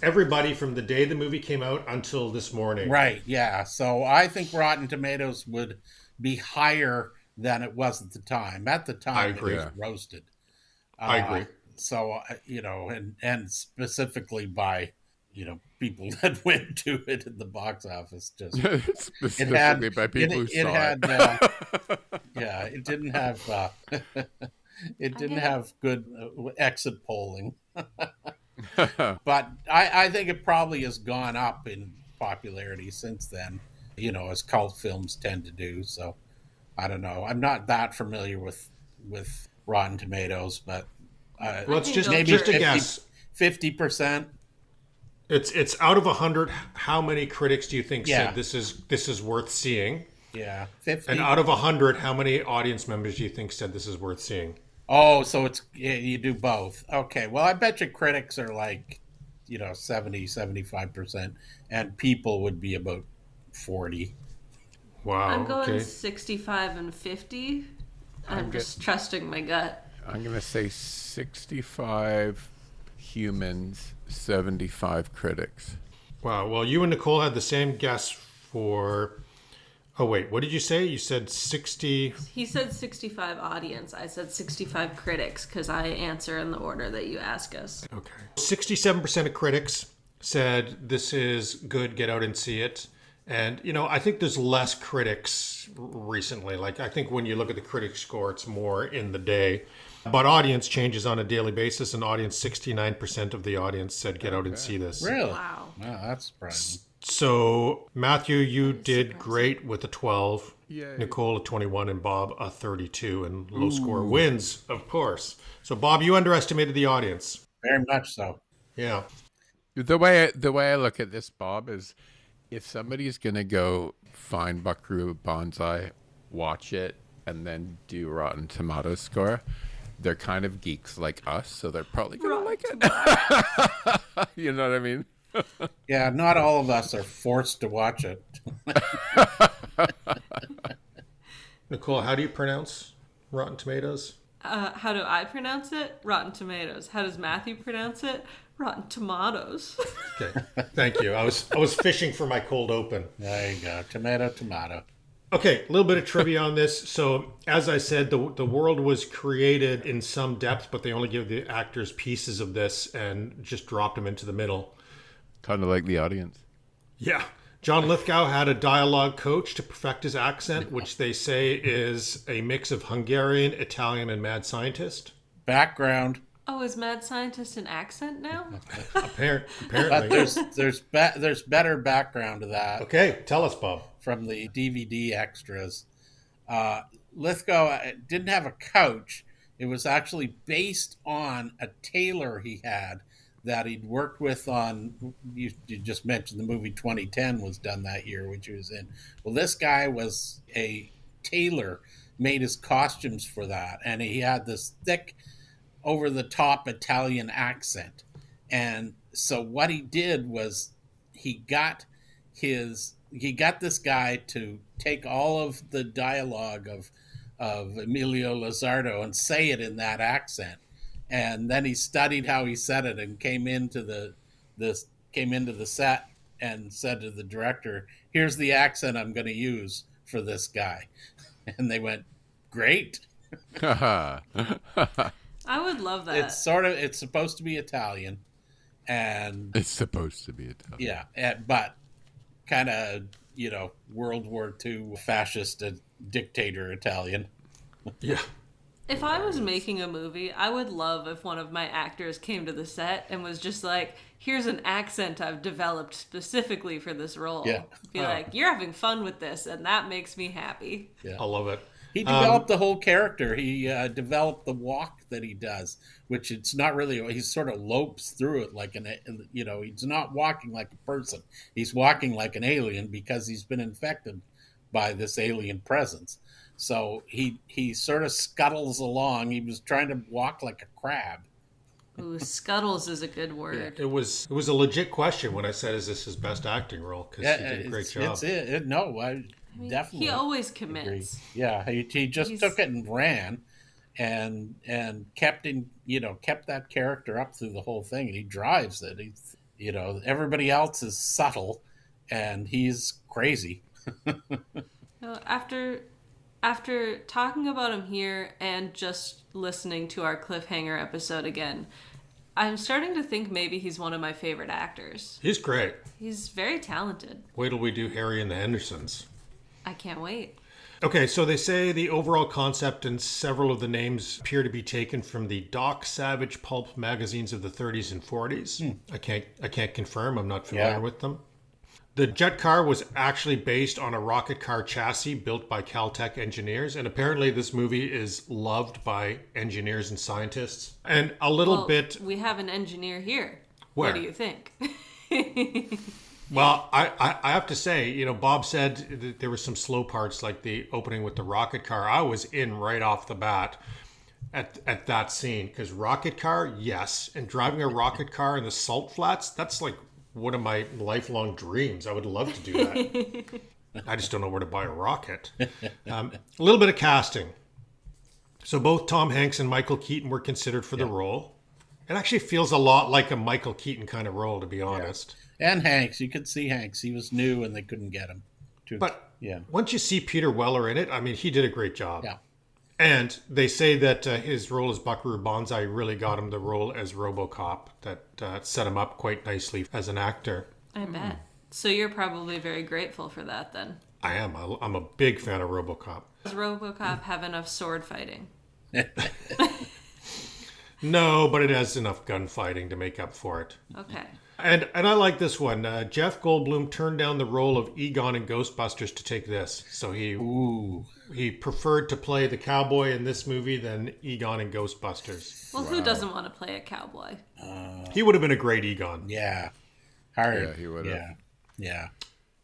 C: everybody from the day the movie came out until this morning.
D: Right, yeah. So I think Rotten Tomatoes would be higher than it was at the time. At the time, it was roasted.
C: I agree.
D: So, and specifically by, people that went to it at the box office. Just
A: specifically by people who saw it.
D: Yeah, it didn't have it didn't have good exit polling. But I think it probably has gone up in popularity since then, as cult films tend to do. So I don't know. I'm not that familiar with Rotten Tomatoes, but
C: let's just
D: maybe
C: just a guess.
D: 50%.
C: It's out of 100. How many critics do you think said this is worth seeing?
D: Yeah, 50.
C: And out of 100, how many audience members do you think said this is worth seeing?
D: Oh, so you do both. Okay. Well, I bet you critics are like, 70, 75%, and people would be about 40.
C: Wow.
B: I'm going 65 and 50. I'm just trusting my gut.
A: I'm going to say 65 humans, 75 critics.
C: Wow. Well, you and Nicole had the same guess for... Oh, wait. What did you say? You said 60...
B: He said 65 audience. I said 65 critics because I answer in the order that you ask us.
C: Okay. 67% of critics said this is good, get out and see it. And, I think there's less critics recently. Like, I think when you look at the critic score, it's more in the day. But audience changes on a daily basis. And audience, 69% of the audience said get out and see this.
D: Really?
B: Wow.
D: Wow, that's surprising.
C: So, Mathew, you did great with a 12.
A: Yay.
C: Nicole a 21 and Bob a 32. And low score wins, of course. So, Bob, you underestimated the audience.
D: Very much so.
C: Yeah.
A: The way I look at this, Bob, is if somebody's going to go find Buckaroo Banzai, watch it, and then do Rotten Tomatoes score, they're kind of geeks like us, so they're probably going to like it. You know what I mean?
D: Yeah, not all of us are forced to watch it.
C: Nicole, how do you pronounce Rotten Tomatoes?
B: How do I pronounce it? Rotten Tomatoes. How does Mathew pronounce it? Rotten Tomatoes.
C: Okay, thank you. I was fishing for my cold open.
D: There you go. Tomato.
C: Okay, a little bit of trivia on this. So, as I said, the world was created in some depth, but they only give the actors pieces of this and just dropped them into the middle.
A: Kind of like the audience.
C: Yeah. John Lithgow had a dialogue coach to perfect his accent, which they say is a mix of Hungarian, Italian, and mad scientist.
D: Background.
B: Oh, is mad scientist an accent now?
C: Apparently.
D: But there's better background to that.
C: Okay, tell us, Bob.
D: From the DVD extras. Lithgow didn't have a coach. It was actually based on a tailor he had that he'd worked with on, you just mentioned the movie 2010 was done that year, which he was in. Well, this guy was a tailor, made his costumes for that, and he had this thick, over-the-top Italian accent. And so what he did was he got this guy to take all of the dialogue of Emilio Lizardo and say it in that accent. And then he studied how he said it and came into the set and said to the director, "Here's the accent I'm going to use for this guy." And they went, "Great."
B: I would love that.
D: It's supposed to be Italian, and
A: it's supposed to be Italian.
D: Yeah, but kind of World War II fascist dictator Italian.
C: Yeah.
B: If I was making a movie, I would love if one of my actors came to the set and was just like, here's an accent I've developed specifically for this role.
D: Yeah.
B: Be like, you're having fun with this, and that makes me happy.
D: Yeah.
C: I love it.
D: He developed the whole character. He developed the walk that he does, which it's not really. He sort of lopes through it like he's not walking like a person. He's walking like an alien because he's been infected by this alien presence. So he sort of scuttles along. He was trying to walk like a crab.
B: Ooh, scuttles is a good word.
C: It was a legit question when I said, "Is this his best acting role?" Because he did a great job.
D: It's it. No, I
B: mean,
D: definitely.
B: He always commits.
D: Agree. Yeah, he just took it and ran, and kept that character up through the whole thing. And he drives it. He's everybody else is subtle, and he's crazy.
B: After talking about him here and just listening to our cliffhanger episode again, I'm starting to think maybe he's one of my favorite actors.
C: He's great.
B: He's very talented.
C: Wait till we do Harry and the Hendersons.
B: I can't wait.
C: Okay, so they say the overall concept and several of the names appear to be taken from the Doc Savage pulp magazines of the 30s and 40s. I can't confirm. I'm not familiar with them. The jet car was actually based on a rocket car chassis built by Caltech engineers, and apparently this movie is loved by engineers and scientists. And
B: we have an engineer here.
C: Where?
B: What do you think?
C: Well, I have to say, Bob said that there were some slow parts, like the opening with the rocket car. I was in right off the bat at that scene, because rocket car, yes, and driving a rocket car in the salt flats, that's like one of my lifelong dreams. I would love to do that. I just don't know where to buy a rocket. A little bit of casting. So both Tom Hanks and Michael Keaton were considered for the role. It actually feels a lot like a Michael Keaton kind of role, to be honest.
D: And Hanks, you could see Hanks. He was new and they couldn't get him.
C: But once you see Peter Weller in it, I mean, he did a great job.
D: Yeah.
C: And they say that his role as Buckaroo Banzai really got him the role as RoboCop. That set him up quite nicely as an actor.
B: I bet. So you're probably very grateful for that then.
C: I am. I'm a big fan of RoboCop.
B: Does RoboCop have enough sword fighting?
C: No, but it has enough gunfighting to make up for it.
B: Okay.
C: And I like this one. Jeff Goldblum turned down the role of Egon in Ghostbusters to take this. So he preferred to play the cowboy in this movie than Egon in Ghostbusters.
B: Well, who doesn't want to play a cowboy?
C: He would have been a great Egon.
D: Yeah. Hard.
A: Yeah, he would have.
D: Yeah.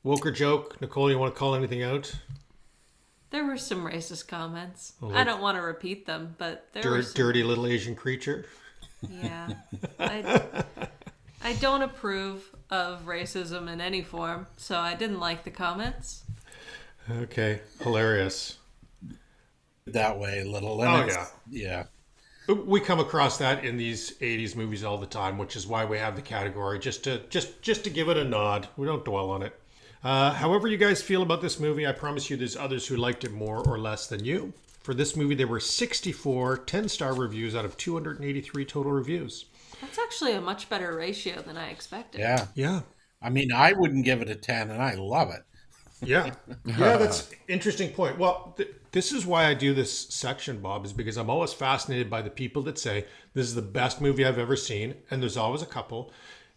C: Woke or joke? Nicole, you want to call anything out?
B: There were some racist comments.
C: Oh,
B: I don't want to repeat them, but there were some...
C: Dirty little Asian creature.
B: Yeah. I don't approve of racism in any form, so I didn't like the comments.
C: Okay. Hilarious.
D: That way a little. Yeah.
C: We come across that in these 80s movies all the time, which is why we have the category, just to give it a nod. We don't dwell on it. However you guys feel about this movie, I promise you there's others who liked it more or less than you. For this movie, there were 64 10-star reviews out of 283 total reviews.
B: That's actually a much better ratio than I expected.
C: Yeah.
D: I mean, I wouldn't give it a 10, and I love it.
C: Yeah. Yeah, that's an interesting point. Well, this is why I do this section, Bob, is because I'm always fascinated by the people that say, this is the best movie I've ever seen, and there's always a couple.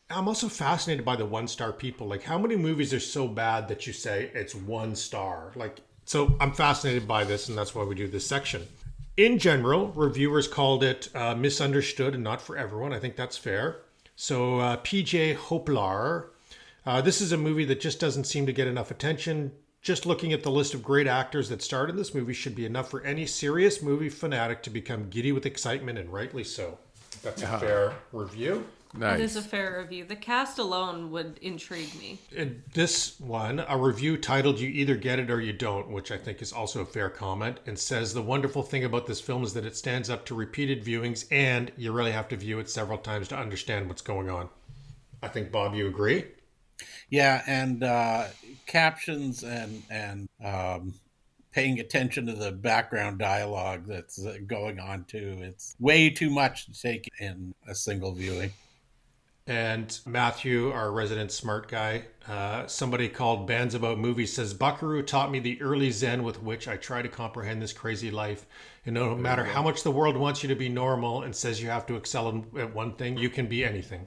C: I'm also fascinated by the one-star people. Like, how many movies are so bad that you say it's 1 star? So I'm fascinated by this, and that's why we do this section. In general, reviewers called it misunderstood and not for everyone. I think that's fair. So PJ Hoplar, this is a movie that just doesn't seem to get enough attention. Just looking at the list of great actors that starred in this movie should be enough for any serious movie fanatic to become giddy with excitement, and rightly so. That's a fair review.
A: Nice.
B: It is a fair review. The cast alone would intrigue me.
C: In this one, a review titled You Either Get It or You Don't, which I think is also a fair comment, and says the wonderful thing about this film is that it stands up to repeated viewings and you really have to view it several times to understand what's going on. I think, Bob, you agree?
D: Yeah, and captions and paying attention to the background dialogue that's going on too. It's way too much to take in a single viewing.
C: And Mathew, our resident smart guy, somebody called Bands About Movies says, Buckaroo taught me the early zen with which I try to comprehend this crazy life. And no matter how much the world wants you to be normal and says you have to excel at one thing, you can be anything.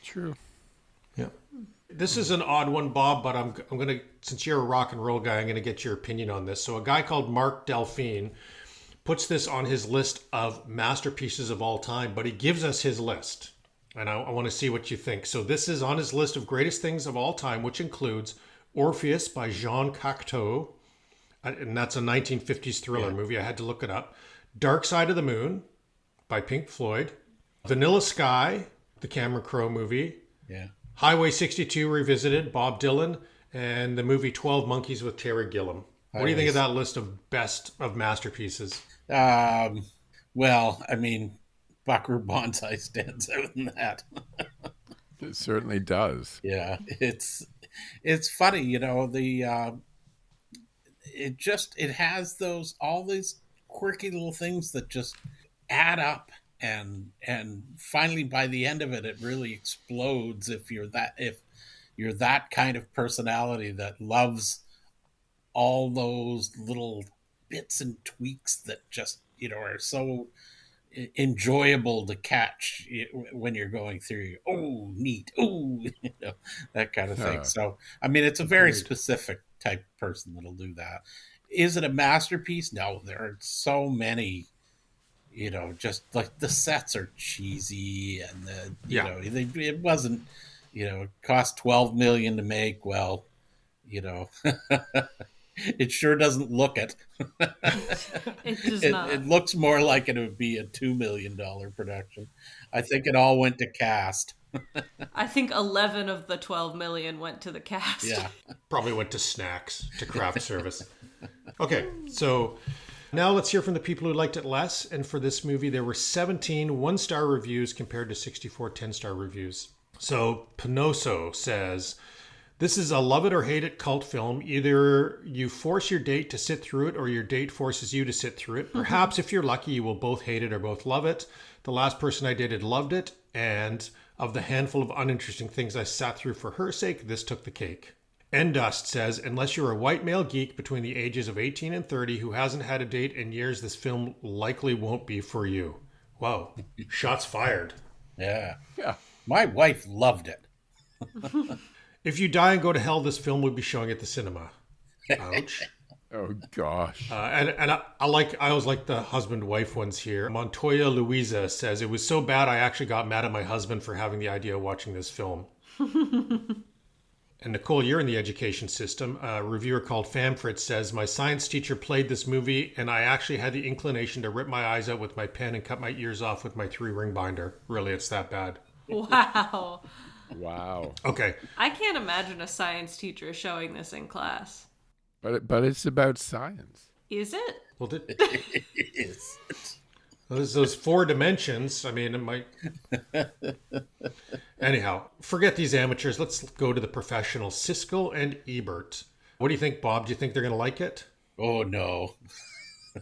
A: True.
C: Yeah. This is an odd one, Bob, but I'm going to, since you're a rock and roll guy, I'm going to get your opinion on this. So a guy called Mark Delphine puts this on his list of masterpieces of all time, but he gives us his list. And I want to see what you think. So this is on his list of greatest things of all time, which includes Orpheus by Jean Cocteau. And that's a 1950s thriller movie. I had to look it up. Dark Side of the Moon by Pink Floyd. Vanilla Sky, the Cameron Crowe movie.
D: Yeah.
C: Highway 62 Revisited, Bob Dylan. And the movie 12 Monkeys with Terry Gilliam. What do you think of that list of best of masterpieces?
D: Well, I mean, Buckaroo Banzai stands out in that.
A: It certainly does.
D: Yeah, it's funny, you know, it has all these quirky little things that just add up, and finally by the end of it, it really explodes if you're that kind of personality that loves all those little bits and tweaks that just, you know, are so enjoyable to catch when you're going through. Oh, neat. Oh, you know, that kind of thing. So, I mean, it's a very specific type of person that'll do that. Is it a masterpiece? No, there are so many, you know, just like the sets are cheesy and you know, it wasn't, you know, it cost $12 million to make. Well, you know, it sure doesn't look it.
B: It does not.
D: It looks more like it would be a $2 million production. I think it all went to cast.
B: I think 11 of the 12 million went to the cast.
D: Yeah.
C: Probably went to snacks, to craft service. Okay, so now let's hear from the people who liked it less. And for this movie, there were 17 one-star reviews compared to 64 10-star reviews. So Pinoso says, this is a love it or hate it cult film. Either you force your date to sit through it or your date forces you to sit through it. Perhaps if you're lucky, you will both hate it or both love it. The last person I dated loved it. And of the handful of uninteresting things I sat through for her sake, this took the cake. Endust says, unless you're a white male geek between the ages of 18 and 30 who hasn't had a date in years, this film likely won't be for you. Wow. Shots fired.
D: Yeah. My wife loved it.
C: If you die and go to hell, this film would be showing at the cinema. Ouch.
A: Oh gosh.
C: And I always like the husband-wife ones here. Montoya Louisa says, it was so bad I actually got mad at my husband for having the idea of watching this film. And Nicole, you're in the education system. A reviewer called Famfritz says, my science teacher played this movie and I actually had the inclination to rip my eyes out with my pen and cut my ears off with my 3-ring binder. Really, it's that bad.
B: Wow.
A: Wow.
C: Okay.
B: I can't imagine a science teacher showing this in class.
A: But it's about science.
B: Is it?
C: Well,
D: It is.
C: there's those 4 dimensions. I mean, it might... Anyhow, forget these amateurs. Let's go to the professionals, Siskel and Ebert. What do you think, Bob? Do you think they're going to like it?
D: Oh, no.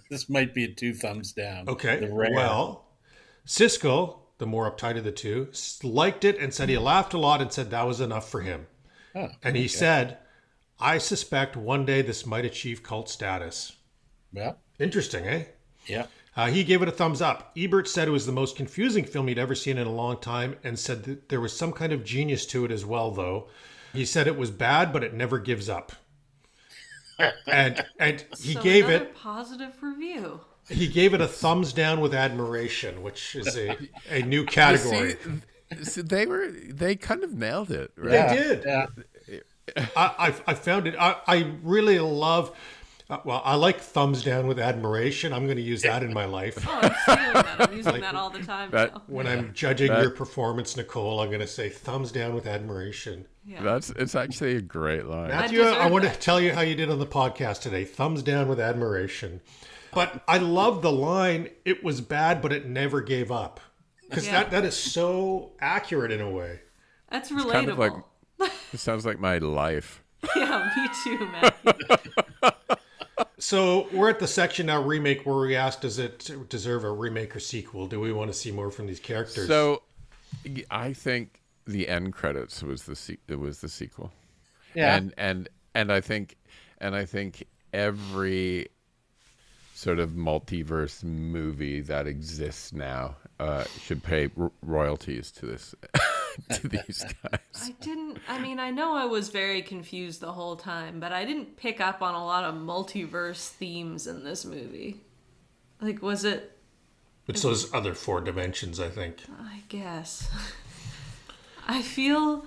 D: This might be a 2 thumbs down.
C: Okay. Well, Siskel, the more uptight of the two, liked it and said he laughed a lot and said that was enough for him.
D: Oh,
C: and he said, I suspect one day this might achieve cult status.
D: Yeah.
C: Interesting, eh?
D: Yeah.
C: He gave it a thumbs up. Ebert said it was the most confusing film he'd ever seen in a long time and said that there was some kind of genius to it as well, though. He said it was bad, but it never gives up. and he gave it
B: positive review.
C: He gave it a thumbs down with admiration, which is a new category.
A: See, they kind of nailed it, right?
C: They did.
D: Yeah.
C: I found it. I really love. I like thumbs down with admiration. I'm going to use that in my life.
B: Oh, I'm feeling that. I'm using that all the time now.
C: When I'm judging your performance, Nicole, I'm going to say thumbs down with admiration.
B: Yeah.
A: It's actually a great line.
C: Matthew, I want to tell you how you did on the podcast today. Thumbs down with admiration. But I love the line, it was bad, but it never gave up. Because that is so accurate in a way.
B: That's relatable.
A: Kind of like, it sounds like my life.
B: Yeah, me too, Matthew.
C: So we're at the section now, remake, where we asked, does it deserve a remake or sequel? Do we want to see more from these characters?
A: So I think the end credits was it was the sequel.
D: Yeah.
A: And I think every sort of multiverse movie that exists now should pay royalties to this to these guys.
B: I know I was very confused the whole time, but I didn't pick up on a lot of multiverse themes in this movie. Like, was it?
C: It's those other 4 dimensions, I think.
B: I guess. I feel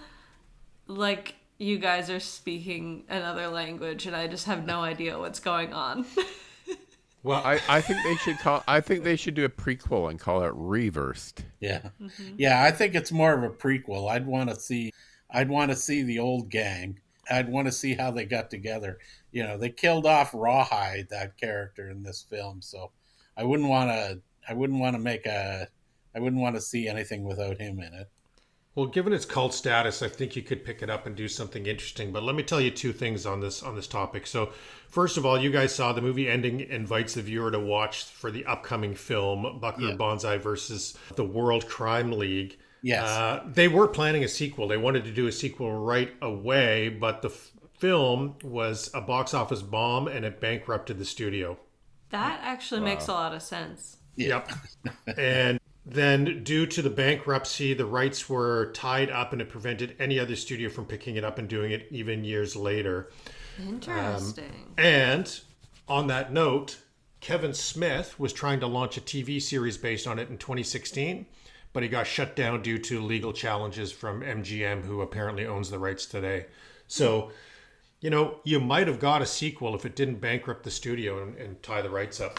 B: like you guys are speaking another language and I just have no idea what's going on.
C: Well,
A: I think they should do a prequel and call it Reversed.
D: Yeah. Mm-hmm. Yeah, I think it's more of a prequel. I'd want to see the old gang. I'd want to see how they got together. You know, they killed off Rawhide, that character in this film, so I wouldn't want to see anything without him in it.
C: Well, given its cult status, I think you could pick it up and do something interesting. But let me tell you 2 things on this topic. So, first of all, you guys saw the movie ending invites the viewer to watch for the upcoming film Buckaroo Banzai versus the World Crime League.
D: Yes,
C: they were planning a sequel. They wanted to do a sequel right away, but the film was a box office bomb and it bankrupted the studio.
B: That actually makes a lot of sense.
C: Yep. And then, due to the bankruptcy, the rights were tied up and it prevented any other studio from picking it up and doing it even years later.
B: Interesting.
C: And on that note, Kevin Smith was trying to launch a TV series based on it in 2016, but he got shut down due to legal challenges from MGM, who apparently owns the rights today. So, you know, you might have got a sequel if it didn't bankrupt the studio and tie the rights up.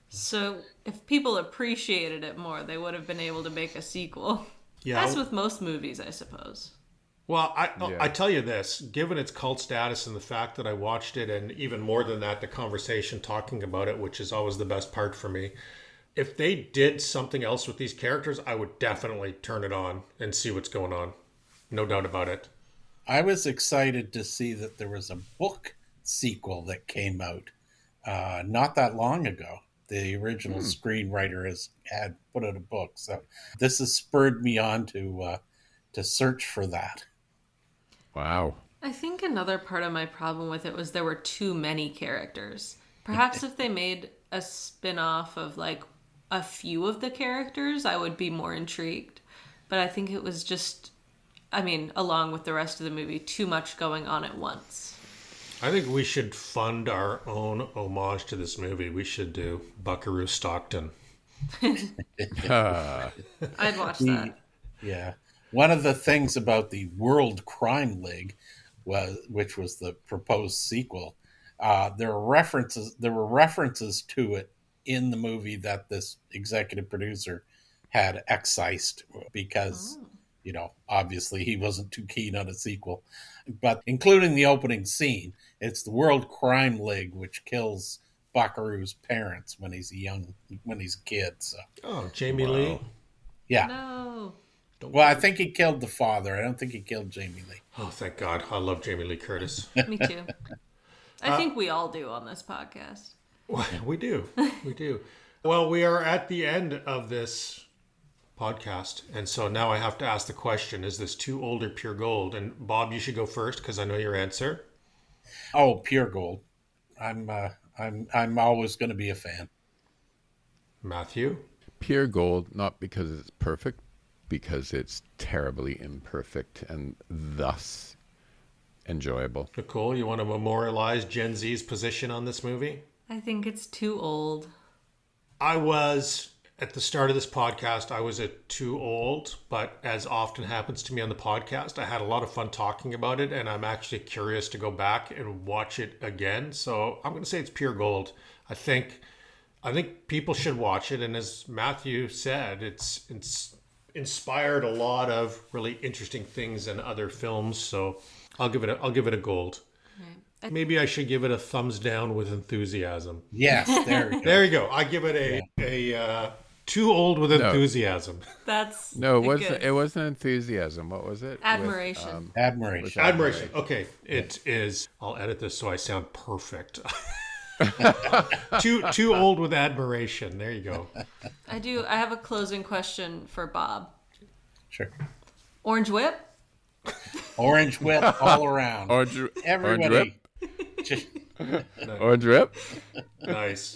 B: So if people appreciated it more, they would have been able to make a sequel.
C: Yeah.
B: As with most movies, I suppose.
C: Well, I tell you this, given its cult status and the fact that I watched it, and even more than that, the conversation talking about it, which is always the best part for me, if they did something else with these characters, I would definitely turn it on and see what's going on. No doubt about it.
D: I was excited to see that there was a book sequel that came out not that long ago. The original screenwriter had put out a book, so this has spurred me on to search for that.
A: Wow.
B: I think another part of my problem with it was there were too many characters. Perhaps if they made a spin-off of like a few of the characters, I would be more intrigued. But I think it was just, along with the rest of the movie, too much going on at once.
C: I think we should fund our own homage to this movie. We should do Buckaroo Stockton.
B: I'd watch that.
D: Yeah. One of the things about the World Crime League, which was the proposed sequel, there were references to it in the movie that this executive producer had excised because, obviously he wasn't too keen on a sequel. But including the opening scene, it's the World Crime League which kills Buckaroo's parents when he's a kid. So.
C: Oh, Jamie Lee.
D: Yeah.
B: No.
D: Well, I think he killed the father. I don't think he killed Jamie Lee.
C: Oh, thank God. I love Jamie Lee Curtis.
B: Me too. I think we all do on this podcast.
C: We do. We do. Well, we are at the end of this podcast. And so now I have to ask the question, is this too old or pure gold? And Bob, you should go first because I know your answer.
D: Oh, pure gold. I'm always going to be a fan.
C: Mathew?
A: Pure gold, not because it's perfect, because it's terribly imperfect and thus enjoyable.
C: Nicole, you want to memorialize Gen Z's position on this movie?
B: I think it's too old.
C: At the start of this podcast, I was too old, but as often happens to me on the podcast, I had a lot of fun talking about it, and I'm actually curious to go back and watch it again. So I'm going to say it's pure gold. I think people should watch it, and as Mathew said, it's inspired a lot of really interesting things in other films. So I'll give it a gold. Right. Maybe I should give it a thumbs down with enthusiasm.
D: Yes, there we go.
C: There you go. I give it a too old with enthusiasm.
B: That's
A: it wasn't enthusiasm. What was it?
B: Admiration.
D: Admiration.
C: Okay, it is. I'll edit this so I sound perfect. Too old with admiration. There you go.
B: I have a closing question for Bob.
D: Sure.
B: Orange whip?
D: Orange whip all around. Everybody.
A: Orange whip.
C: Nice.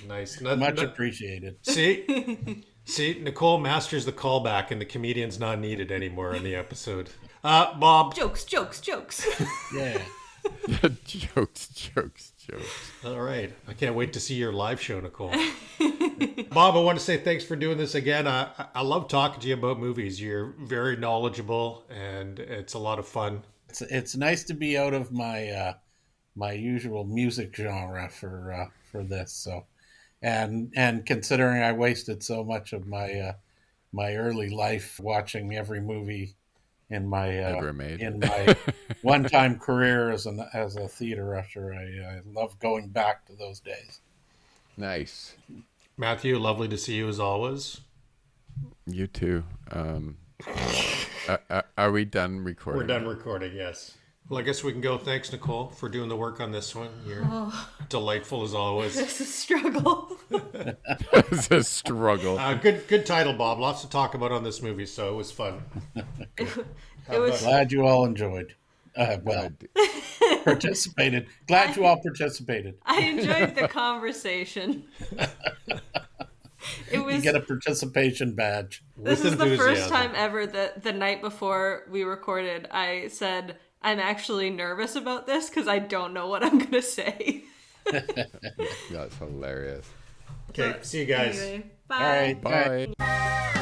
C: Nice.
D: Much appreciated.
C: See, Nicole masters the callback, and the comedian's not needed anymore in the episode. Bob.
B: Jokes.
D: Yeah.
A: Jokes.
C: All right. I can't wait to see your live show, Nicole. Bob, I want to say thanks for doing this again. I love talking to you about movies. You're very knowledgeable, and it's a lot of fun.
D: It's nice to be out of my my usual music genre for this. So, and considering I wasted so much of my my early life watching every movie in my
A: ever made.
D: In my one-time career as a theater usher, I love going back to those days.
A: Nice.
C: Mathew, lovely to see you as always.
A: You too. Are we done recording?
C: We're done recording, yes. Well, I guess we can go. Thanks, Nicole, for doing the work on this one. You're delightful as always.
B: It's a struggle.
A: It's a struggle.
C: Good title, Bob. Lots to talk about on this movie, so it was fun.
D: Glad you all enjoyed. Participated. Glad you all participated.
B: I enjoyed the conversation.
D: You get a participation badge.
B: This is the first time ever that the night before we recorded, I said, I'm actually nervous about this because I don't know what I'm going to say.
A: That's hilarious.
C: Okay, see you guys.
B: Anyway, bye.
D: All right,
A: Bye.